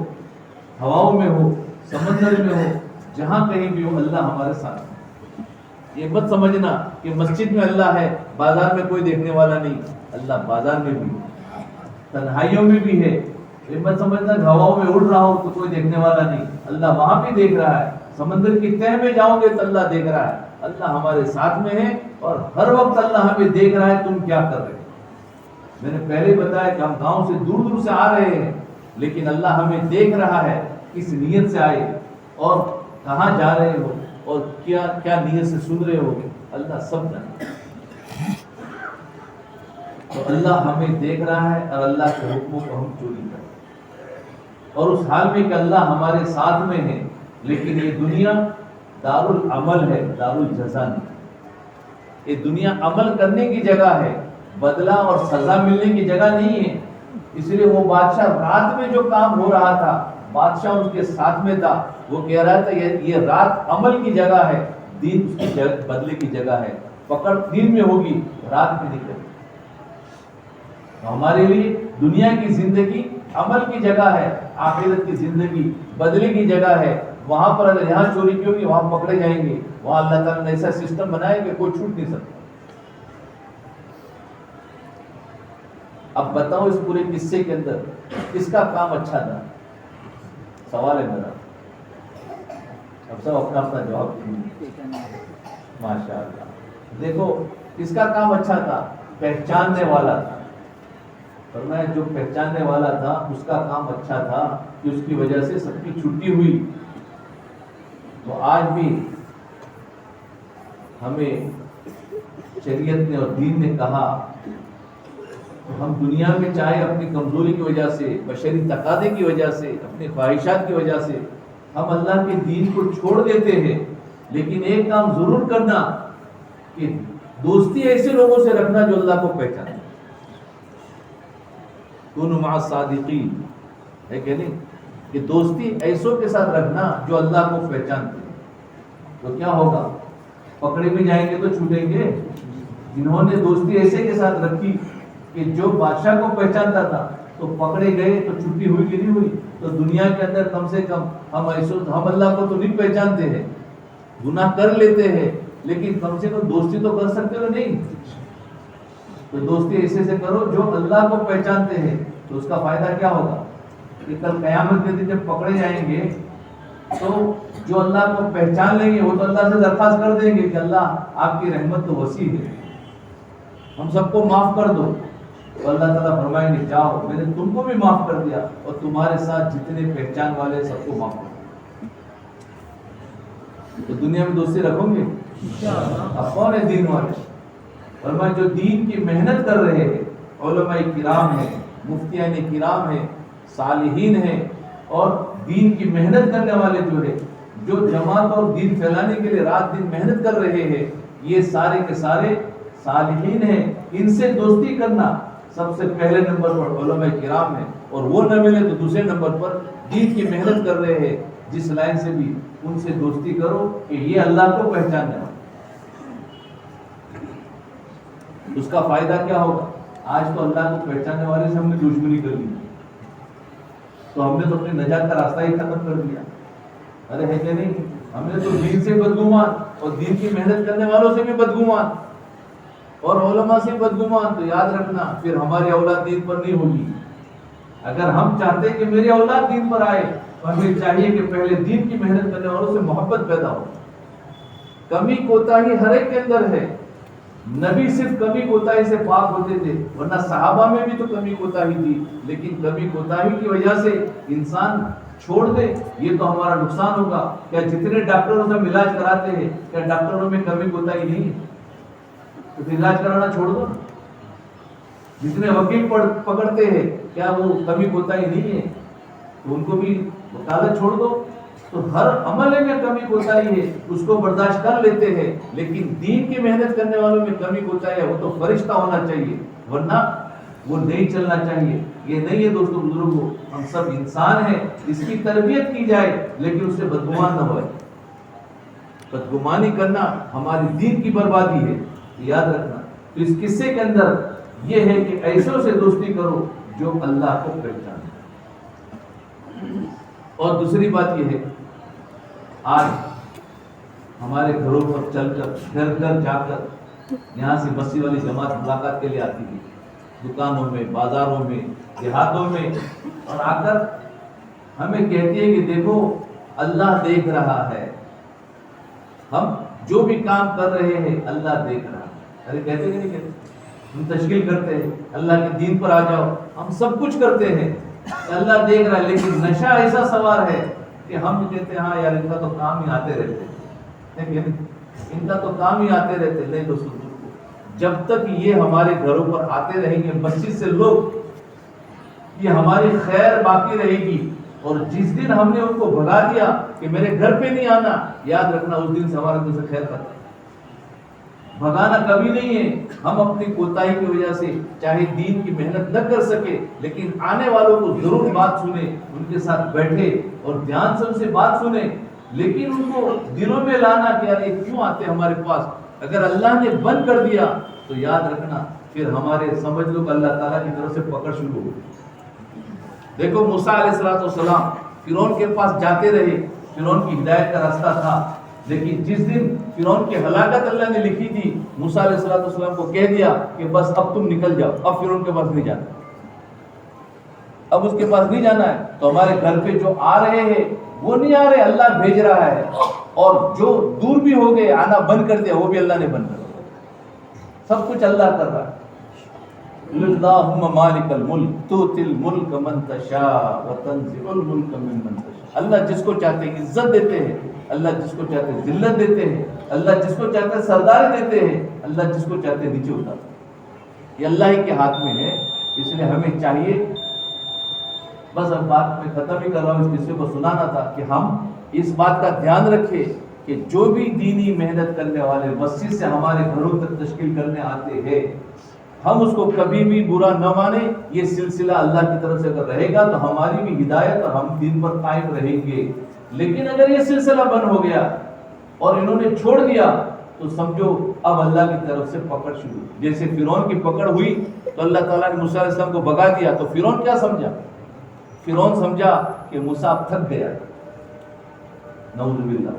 Speaker 1: ہواؤں میں ہو, سمندر میں ہو, جہاں کہیں بھی ہو اللہ ہمارے ساتھ ہے. یہ مت سمجھنا کہ مسجد میں اللہ ہے, بازار میں کوئی دیکھنے والا نہیں. اللہ بازار میں بھی ہے, تنہائیوں میں بھی ہے. یہ مت سمجھنا کہ ہواؤں میں اڑ رہا ہو تو کوئی دیکھنے والا نہیں. اللہ وہاں بھی دیکھ رہا ہے. سمندر کی تہ میں جاؤ گے تو اللہ دیکھ رہا ہے. اللہ ہمارے ساتھ میں ہے اور ہر وقت اللہ ہمیں دیکھ رہا ہے تم کیا کر رہے ہو. میں نے پہلے بتایا کہ ہم گاؤں سے دور دور سے آ رہے ہیں, لیکن اللہ ہمیں دیکھ رہا ہے کس نیت سے آئے اور کہاں جا رہے ہو اور کیا کیا نیت سے سن رہے ہو. اللہ سب جانتا ہے. تو اللہ ہمیں دیکھ رہا ہے اور اللہ کے حکموں کو ہم چوری کرتے ہیں. اور اس حال میں کہ اللہ ہمارے ساتھ میں ہے, لیکن یہ دنیا دار العمل ہے, دار الجزا نہیں. یہ دنیا عمل کرنے کی جگہ ہے, بدلہ اور سزا ملنے کی جگہ نہیں ہے. اس لیے وہ بادشاہ رات میں جو کام ہو رہا تھا, بادشاہ اس کے ساتھ میں تھا, وہ کہہ رہا تھا یہ رات عمل کی جگہ ہے, دین اس کی بدلے کی جگہ ہے. پکڑ دین میں ہوگی, رات میں نہیں کرے. ہمارے لیے دنیا کی زندگی عمل کی جگہ ہے, آخرت کی زندگی بدلے کی جگہ ہے. وہاں پر اگر یہاں چوری کی ہوگی وہاں پکڑے جائیں گے. وہاں اللہ تعالیٰ نے ایسا سسٹم بنایا کہ کوئی چھوٹ نہیں سکتا. اب بتاؤ اس پورے قصے کے اندر کس کا کام اچھا تھا؟ سوال ہے میرا. اب سب اپنا اپنا جواب دیں. ماشاء اللہ. دیکھو کس کا کام اچھا تھا؟ پہچاننے والا تھا. فرمایا جو پہچاننے والا تھا اس کا کام اچھا تھا کہ اس کی وجہ سے سب کی چھٹی ہوئی. تو آج بھی ہمیں شریعت نے اور دین نے کہا تو ہم دنیا میں چاہے اپنی کمزوری کی وجہ سے, بشری تقاضے کی وجہ سے, اپنی خواہشات کی وجہ سے ہم اللہ کے دین کو چھوڑ دیتے ہیں. لیکن ایک کام ضرور کرنا کہ دوستی ایسے لوگوں سے رکھنا جو اللہ کو پہچانے. کونوا مع الصادقین, ہے کہ نہیں؟ کہ دوستی ایسوں کے ساتھ رکھنا جو اللہ کو پہچانتے ہیں. تو کیا ہوگا؟ پکڑے بھی جائیں گے تو چھوٹیں گے. جنہوں نے دوستی ایسے کے ساتھ رکھی کہ جو بادشاہ کو پہچانتا تھا تو پکڑے گئے تو چھٹی ہوئی کہ نہیں ہوئی. تو دنیا کے اندر کم سے کم ہم اللہ کو تو نہیں پہچانتے ہیں, گناہ کر لیتے ہیں, لیکن کم سے کم دوستی تو کر سکتے ہو نہیں. تو دوستی ایسے سے کرو جو اللہ کو پہچانتے ہیں. تو اس کا فائدہ کیا ہوگا کہ کل قیامت کے دن جب پکڑے جائیں گے تو جو اللہ کو پہچان لیں گے وہ تو اللہ سے درخواست کر دیں گے کہ اللہ آپ کی رحمت تو وسیع ہے, ہم سب کو معاف کر دو. تو اللہ تعالیٰ فرمائیں گے جاؤ میں نے تم کو بھی معاف کر دیا اور تمہارے ساتھ جتنے پہچان والے سب کو معاف کر دیا. تو دنیا میں دوستی رکھو گے؟ اب کون ہے دین والے؟ فرمایا جو دین کی محنت کر رہے ہیں, علماء کرام ہیں, مفتیان کرام ہیں, صالحین ہیں, اور دین کی محنت کرنے والے جو ہے, جو جماعت اور دین پھیلانے کے لیے رات دن محنت کر رہے ہیں, یہ سارے کے سارے صالحین ہیں. ان سے دوستی کرنا سب سے پہلے نمبر پر علماء کرام ہیں, اور وہ نہ ملے تو دوسرے نمبر پر دین کی محنت کر رہے ہیں. جس لائن سے بھی ان سے دوستی کرو کہ یہ اللہ کو پہچاننے والے. اس کا فائدہ کیا ہوگا؟ آج تو اللہ کو پہچاننے والے سے ہم نے دشمنی کر لی, تو ہم نے تو اپنی نجات کا راستہ ہی ختم کر دیا. ارے ہے کہ نہیں؟ ہم نے تو دین سے بدگمان اور دین کی محنت کرنے والوں سے بھی بدگمان اور علماء سے بدگمان. تو یاد رکھنا پھر ہماری اولاد دین پر نہیں ہوگی. اگر ہم چاہتے ہیں کہ میری اولاد دین پر آئے تو ہمیں چاہیے کہ پہلے دین کی محنت کرنے والوں سے محبت پیدا ہو. کمی کوتاہی ہر ایک کے اندر ہے. نبی صرف کمی کوتاہی سے پاک ہوتے تھے, ورنہ صحابہ میں بھی تو کمی کوتاہی تھی. لیکن کمی کوتاہی کی وجہ سے انسان چھوڑ دے یہ تو ہمارا نقصان ہوگا. کیا جتنے ڈاکٹروں سے ہم علاج کراتے ہیں کیا ڈاکٹروں میں کمی کوتاہی نہیں ہے؟ تو علاج کرانا چھوڑ دو. جتنے وکیل پکڑتے ہیں کیا وہ کمی کوتاہی نہیں ہے؟ تو ان کو بھی وکالت چھوڑ دو. تو ہر عمل میں کمی کوتاہی ہے اس کو برداشت کر لیتے ہیں، لیکن دین کی محنت کرنے والوں میں کمی کوتاہی ہے وہ تو فرشتہ ہونا چاہیے، ورنہ وہ نہیں چلنا چاہیے. یہ نہیں ہے دوستو بزرگوں، ہم سب انسان ہیں، اس کی تربیت کی جائے لیکن اس سے بدگمان نہ ہوئے. بدگمانی کرنا ہماری دین کی بربادی ہے، یاد رکھنا. تو اس قصے کے اندر یہ ہے کہ ایسوں سے دوستی کرو جو اللہ کو پہچانے. اور دوسری بات یہ ہے، آج ہمارے گھروں پر چل کر گھر گھر جا کر یہاں سے بسی والی جماعت ملاقات کے لیے آتی ہے، دکانوں میں، بازاروں میں، دیہاتوں میں، اور آ کر ہمیں کہتی ہے کہ دیکھو اللہ دیکھ رہا ہے، ہم جو بھی کام کر رہے ہیں اللہ دیکھ رہا ہے. ارے کہتے کہ نہیں کہتے؟ ہم تشکیل کرتے ہیں اللہ کے دین پر آ جاؤ، ہم سب کچھ کرتے ہیں اللہ دیکھ رہا ہے، لیکن نشہ ایسا سوار ہے کہ ہم کہتے ہیں ہاں یار ان کا تو کام ہی آتے رہتے ہیں، ان کا تو کام ہی آتے رہتے. نہیں دوستو، جب تک یہ ہمارے گھروں پر آتے رہیں گے مسجد سے لوگ، یہ ہماری خیر باقی رہے گی. اور جس دن ہم نے ان کو بھگا دیا کہ میرے گھر پہ نہیں آنا، یاد رکھنا اس دن سے ہمارے دل سے خیر ختم. بھگانا کبھی نہیں ہے. ہم اپنی کوتاہی کی وجہ سے چاہے دین کی محنت نہ کر سکے، لیکن آنے والوں کو ضرور بات سنیں، ان کے ساتھ بیٹھے اور دھیان سے ان سے بات سنیں، لیکن ان کو دلوں میں لانا کہ یار یہ کیوں آتے ہمارے پاس. اگر اللہ نے بند کر دیا تو یاد رکھنا پھر ہمارے سمجھ لو کہ اللہ تعالیٰ کی طرف سے پکڑ شروع ہو. دیکھو موسیٰ علیہ السلام فرعون کے پاس جاتے رہے، فرعون کی ہدایت کا راستہ تھا، لیکن جس دن فرعون کی ہلاکت اللہ نے لکھی تھی، موسیٰ علیہ السلام کو کہہ دیا کہ بس اب تم نکل جاؤ، اب فرعون کے پاس نہیں جانا، اب اس کے پاس نہیں جانا ہے. تو ہمارے گھر پہ جو آ رہے ہیں وہ نہیں آ رہے، اللہ بھیج رہا ہے. اور جو دور بھی ہو گئے آنا بند کر دیا وہ بھی اللہ نے بند کر دیا. سب کچھ اللہ کر رہا ہے. اللہم مالک الملک تؤتی الملک من تشاء وتنزع الملک ممن تشاء. اللہ جس کو چاہتے ہیں عزت دیتے ہیں، اللہ جس کو چاہتے ہیں ذلت دیتے ہیں، اللہ جس کو چاہتے ہیں سرداری دیتے ہیں، اللہ جس کو چاہتے ہیں نیچے اتارتے ہیں. یہ اللہ ہی کے ہاتھ میں ہے. اس لیے ہمیں چاہیے، بس اب بات میں ختم ہی کر رہا ہوں، اس قصے کو سنانا تھا کہ ہم اس بات کا دھیان رکھیں کہ جو بھی دینی محنت کرنے والے مسجد سے ہمارے گھروں تک تشکیل کرنے آتے ہیں، ہم اس کو کبھی بھی برا نہ مانیں. یہ سلسلہ اللہ کی طرف سے اگر رہے گا تو ہماری بھی ہدایت اور ہم دین پر قائم رہیں گے. لیکن اگر یہ سلسلہ بند ہو گیا اور انہوں نے چھوڑ دیا تو سمجھو اب اللہ کی طرف سے پکڑ شروع. جیسے فرعون کی پکڑ ہوئی تو اللہ تعالیٰ نے موسیٰ علیہ السلام کو بھگا دیا، تو فرعون کیا سمجھا؟ فرعون سمجھا کہ موسیٰ اب تھک گیا، نعوذ باللہ،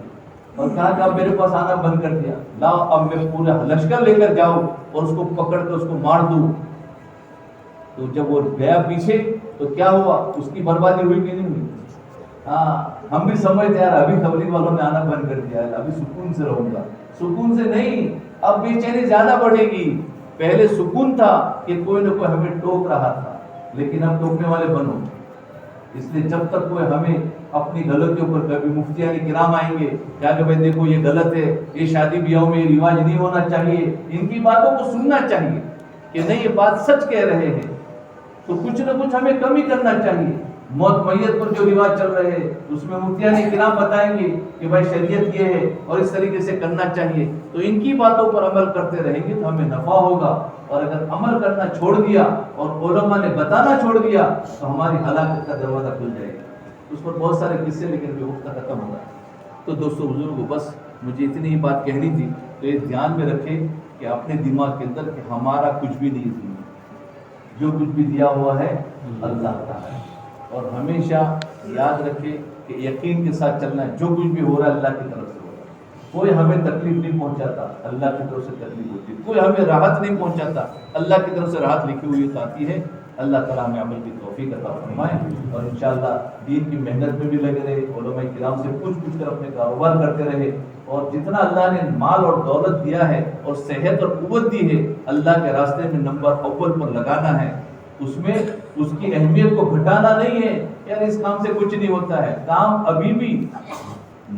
Speaker 1: اور کہا کہ اب میرے پاس آنا بند کر دیا، لاؤ اب میں پورا لشکر لے کر جاؤں اور اس کو پکڑ کر اس کو مار دوں. تو جب وہ گیا پیچھے تو کیا ہوا؟ اس کی بربادی ہوئی کہ نہیں ہوئی؟ ہاں، ہم بھی سمجھتے یار ابھی تبلیغ والوں نے آنا بند کر دیا ہے، ابھی سکون سے رہوں گا. سکون سے نہیں، اب بے چینی زیادہ بڑھے گی. پہلے سکون تھا کہ کوئی نہ کوئی ہمیں ٹوک رہا تھا، لیکن اب ٹوکنے والے بنو. اس لیے جب تک کوئی ہمیں اپنی غلطیوں پر، کبھی مفتیان کرام آئیں گے کیا کہ بھائی دیکھو یہ غلط ہے، یہ شادی بیاہوں میں یہ رواج نہیں ہونا چاہیے، ان کی باتوں کو سننا چاہیے کہ نہیں یہ بات سچ کہہ رہے ہیں، تو کچھ نہ کچھ ہمیں کمی کرنا چاہیے. موت میت پر جو رواج چل رہے ہیں اس میں مفتیان کرام بتائیں گے کہ بھائی شریعت یہ ہے اور اس طریقے سے کرنا چاہیے. تو ان کی باتوں پر عمل کرتے رہیں گے تو ہمیں نفع ہوگا. اور اگر عمل کرنا چھوڑ دیا اور علماء نے بتانا چھوڑ دیا تو ہماری ہلاکت کا دروازہ کھل جائے گا. اس پر بہت سارے قصے لیکن بھی وقت ختم ہو رہا ہے. تو دوستو بزرگوں، بس مجھے اتنی ہی بات کہنی تھی. تو یہ دھیان میں رکھیں کہ اپنے دماغ کے اندر کہ ہمارا کچھ بھی نہیں دیا، جو کچھ بھی دیا ہوا ہے اللہ کا ہے. اور ہمیشہ یاد رکھیں کہ یقین کے ساتھ چلنا ہے، جو کچھ بھی ہو رہا ہے اللہ کی طرف سے ہو رہا ہے. کوئی ہمیں تکلیف نہیں پہنچاتا، اللہ کی طرف سے تکلیف ہوتی ہے. کوئی ہمیں راحت نہیں پہنچاتا، اللہ کی طرف سے راحت لکھی ہوئی آتی ہے. اللہ تعالیٰ ہمیں عمل کی توفیق عطا فرمائے اور انشاءاللہ دین کی محنت میں بھی لگے رہے، علماء کرام سے پوچھ کر اپنے کاروبار کرتے رہے. اور جتنا اللہ نے مال اور دولت دیا ہے اور صحت اور قوت دی ہے، اللہ کے راستے میں نمبر اول پر لگانا ہے. اس میں اس کی اہمیت کو گھٹانا نہیں ہے. یار اس کام سے کچھ نہیں ہوتا ہے، کام ابھی بھی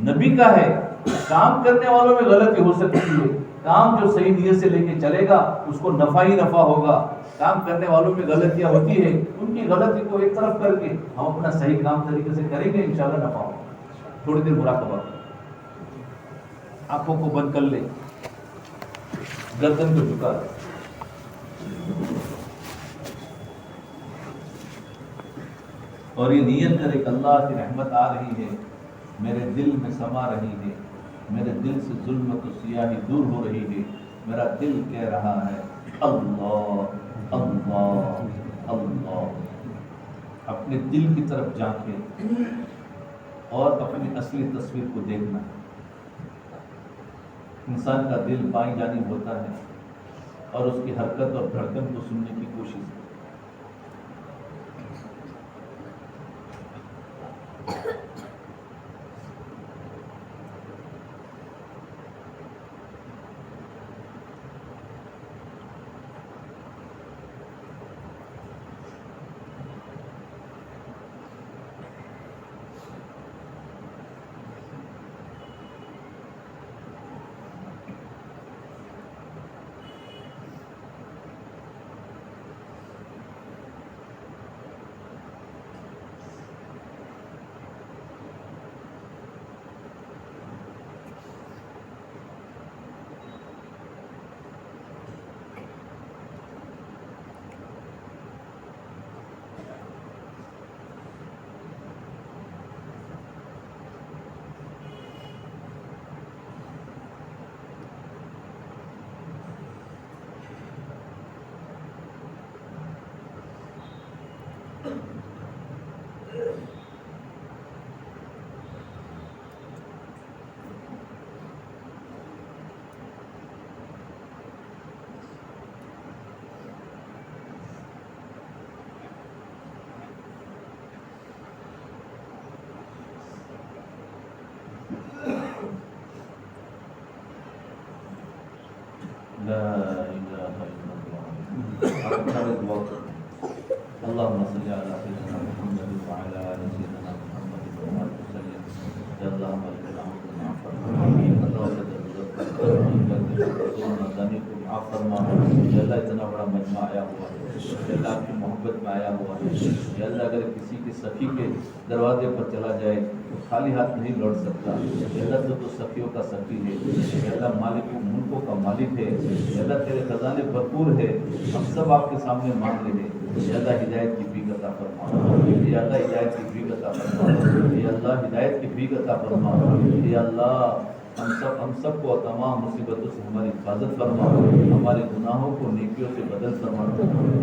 Speaker 1: نبی کا ہے. کام کرنے والوں میں غلطی ہو سکتی ہے کام جو صحیح نیت سے لے کے چلے گا اس کو نفع ہی نفع ہوگا. کام کرنے والوں میں غلطیاں ہوتی ہے، ان کی غلطی کو ایک طرف کر کے ہم اپنا صحیح کام طریقے سے کریں گے، انشاءاللہ نفع ہوگا. تھوڑی دیر مراقبہ، آنکھوں کو بند کر لے، گردن کو جھکا دے. اور یہ نیت کرے کہ اللہ کی رحمت آ رہی ہے، میرے دل میں سما رہی ہے، میرے دل سے ظلمت و سیاہی دور ہو رہی ہے. میرا دل کہہ رہا ہے اللہ اللہ اللہ. اپنے دل کی طرف جھانکے اور اپنی اصلی تصویر کو دیکھنا. انسان کا دل بائیں جانب ہوتا ہے اور اس کی حرکت اور دھڑکن کو سننے کی کوشش کرے. لا الہ الا اللہ. اللهم صل على سيدنا محمد وعلى آل سيدنا محمد وبارك وسلم. يا الله ہمارے گناہوں کو معاف فرما. معاف فرما. یا اللہ اتنا بڑا مجمع آیا ہوا ہے، یا اللہ آپ کی محبت میں آیا ہوا ہے. یا اللہ اگر کسی کے سخی کے دروازے پر چلا جائے تو خالی ہاتھ نہیں لوٹ سکتا. یا اللہ تو سخیوں کا سخی ہے. یا اللہ مالک ملکوں کا مالک ہے. یا اللہ تیرے خزانے بھرپور ہے. ہم سب آپ کے سامنے مانگ رہے ہیں. یا اللہ ہدایت کی بھیک عطا فرما. یا اللہ ہدایت کی بھیک عطا فرما. یا اللہ ہدایت کی بھیک عطا فرما. یا اللہ ہم سب کو تمام مصیبتوں سے ہماری حفاظت فرما. ہمارے گناہوں کو نیکیوں سے بدل فرما.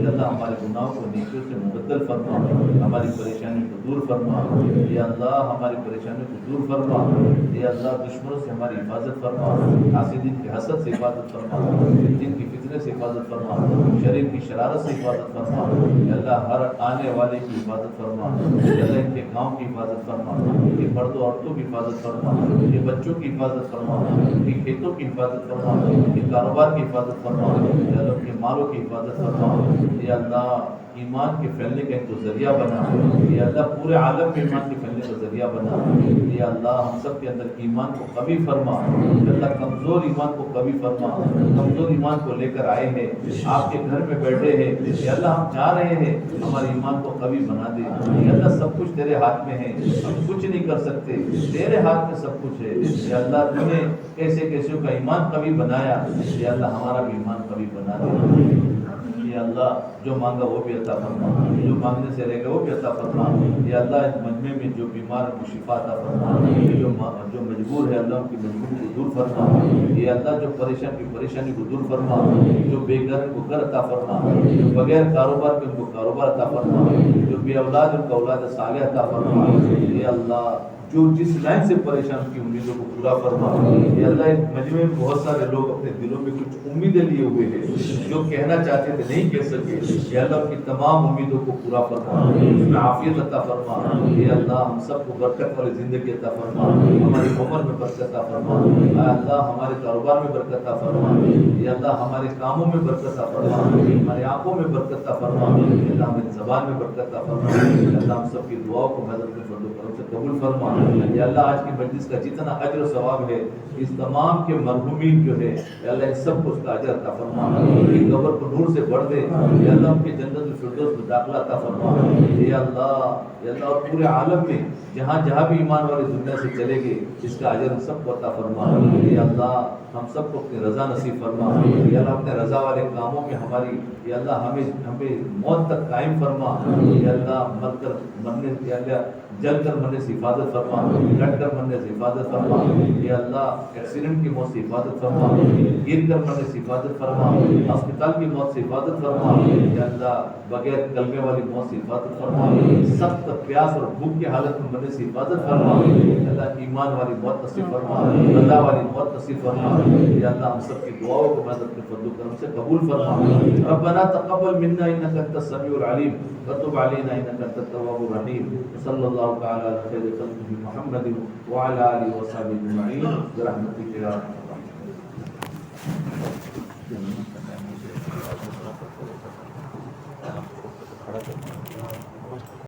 Speaker 1: یا اللہ ہمارے گناہوں کو نیکیوں سے مبدل فرما. ہماری پریشانی کو دور فرما. یا اللہ ہماری پریشانی کو دور فرما. یا اللہ دشمنوں سے ہماری حفاظت فرما. حاسدین کی حسد سے حفاظت فرما. دین کی فتنے سے حفاظت فرما. شریر کی شرارت سے حفاظت فرما. یا اللہ ہر آنے والے کی حفاظت فرما. یا اللہ ان کے گاؤں کی حفاظت فرما. ان کے مرد و عورتوں کی حفاظت فرما. ان کے بچوں کی حفاظت فرما. ان کے کھیتوں کی حفاظت فرما. ان کے کاروبار کی حفاظت فرما. یا اللہ ان کے مالوں کی حفاظت فرما. یا اللہ ایمان کے پھیلنے کا ایک تو ذریعہ بنا. یا اللہ پورے عالم میں ایمان کے پھیلنے کا ذریعہ بنا. یا اللہ ہم سب کے اندر ایمان کو قوی فرما. یا اللہ کمزور ایمان کو قوی فرما. کمزور ایمان کو لے کر آئے ہیں، آپ کے گھر میں بیٹھے ہیں. یا اللہ ہم چاہ رہے ہیں ہمارے ایمان کو قوی بنا دے. یا اللہ سب کچھ تیرے ہاتھ میں ہے، ہم کچھ نہیں کر سکتے، تیرے ہاتھ میں سب کچھ ہے. یا اللہ تو نے کیسے کیسے کا ایمان قوی بنایا. یا اللہ ہمارا بھی ایمان قوی بنا دے. یا اللہ جو مانگا وہ بھی عطا فرما، جو مانگنے سے رہ گا وہ بھی عطا فرما. یا اللہ اس مجمع میں جو بیمار کو شفا عطا فرما. جو مجبور ہے اللہ ان کی مجبوری کو دور فرما. یا اللہ جو پریشان کی پریشانی کو دور فرما. جو بے گھر کو گھر عطا فرما. جو بغیر کاروبار کے ان کو کاروبار عطا فرما. جو بے اولاد ان کو اولاد صالح عطا فرما. یا اللہ جو جس لائن سے پریشان کی امیدوں کو پورا فرما. یا اللہ اس مجمع میں بہت سارے لوگ اپنے دلوں میں کچھ امیدیں لیے ہوئے ہیں، جو کہنا چاہتے تھے نہیں کہہ سکے. یا اللہ ان کی تمام امیدوں کو پورا فرما، اس میں عافیت عطا فرما. یا اللہ ہم سب کو برکت والی زندگی عطا فرما. ہماری عمر میں برکت عطا فرما. یا اللہ ہمارے کاروبار میں برکت عطا فرما. یا اللہ ہمارے کاموں میں برکت عطا فرما. ہماری آنکھوں میں برکت عطا فرما. یا اللہ ہماری زبان میں برکت عطا فرما. یا اللہ ہم سب کی دعاؤں کو حضرت کے فضل و کرم سے قبول فرما. یا اللہ آج کی مجلس کا جتنا اجر و ثواب ہے اس تمام کے مرحومین جو ہے یا اللہ ان سب کو اس کا اجر عطا فرما، ان کی قبر کو نور سے بھر دے یا اللہ، ان کے جنت الفردوس میں داخلہ عطا فرما یا اللہ، اور پورے عالم میں جہاں جہاں بھی ایمان والے دنیا سے چلے گئے اس کا اجر ہم سب کو عطا فرما یا اللہ، ہم سب کو اپنی رضا نصیب فرما یا اللہ، اپنے رضا والے کاموں میں ہماری یا اللہ ہمیں موت تک قائم فرما یا اللہ، مر کر مرنے یا اللہ جل کر مرنے سے حفاظت فرما، ڈٹ کر مرنے سے حفاظت فرما یا اللہ، ایکسیڈنٹ کی موت سے حفاظت فرما، گر کر مرنے سے حفاظت فرما، ہسپتال کی موت سے حفاظت فرما یا اللہ، بغیر کلمے والی موت سے حفاظت فرما، سخت پیاس اور بھوک کی حالت میں مرنے سے حفاظت فرما یا اللہ، ایمان والی موت نصیب فرما، رضا والی موت نصیب فرما یا اللہ، ہم سب کی دعاؤں کو مدد کے فضل و کرم سے قبول فرما۔ ربنا تقبل منا انك انت السميع العليم وتب علينا انك انت التواب الرحيم، صلى الله تعالى على خير خلقه محمد وعلى اله وصحبه اجمعين برحمتك يا ارحم الراحمين۔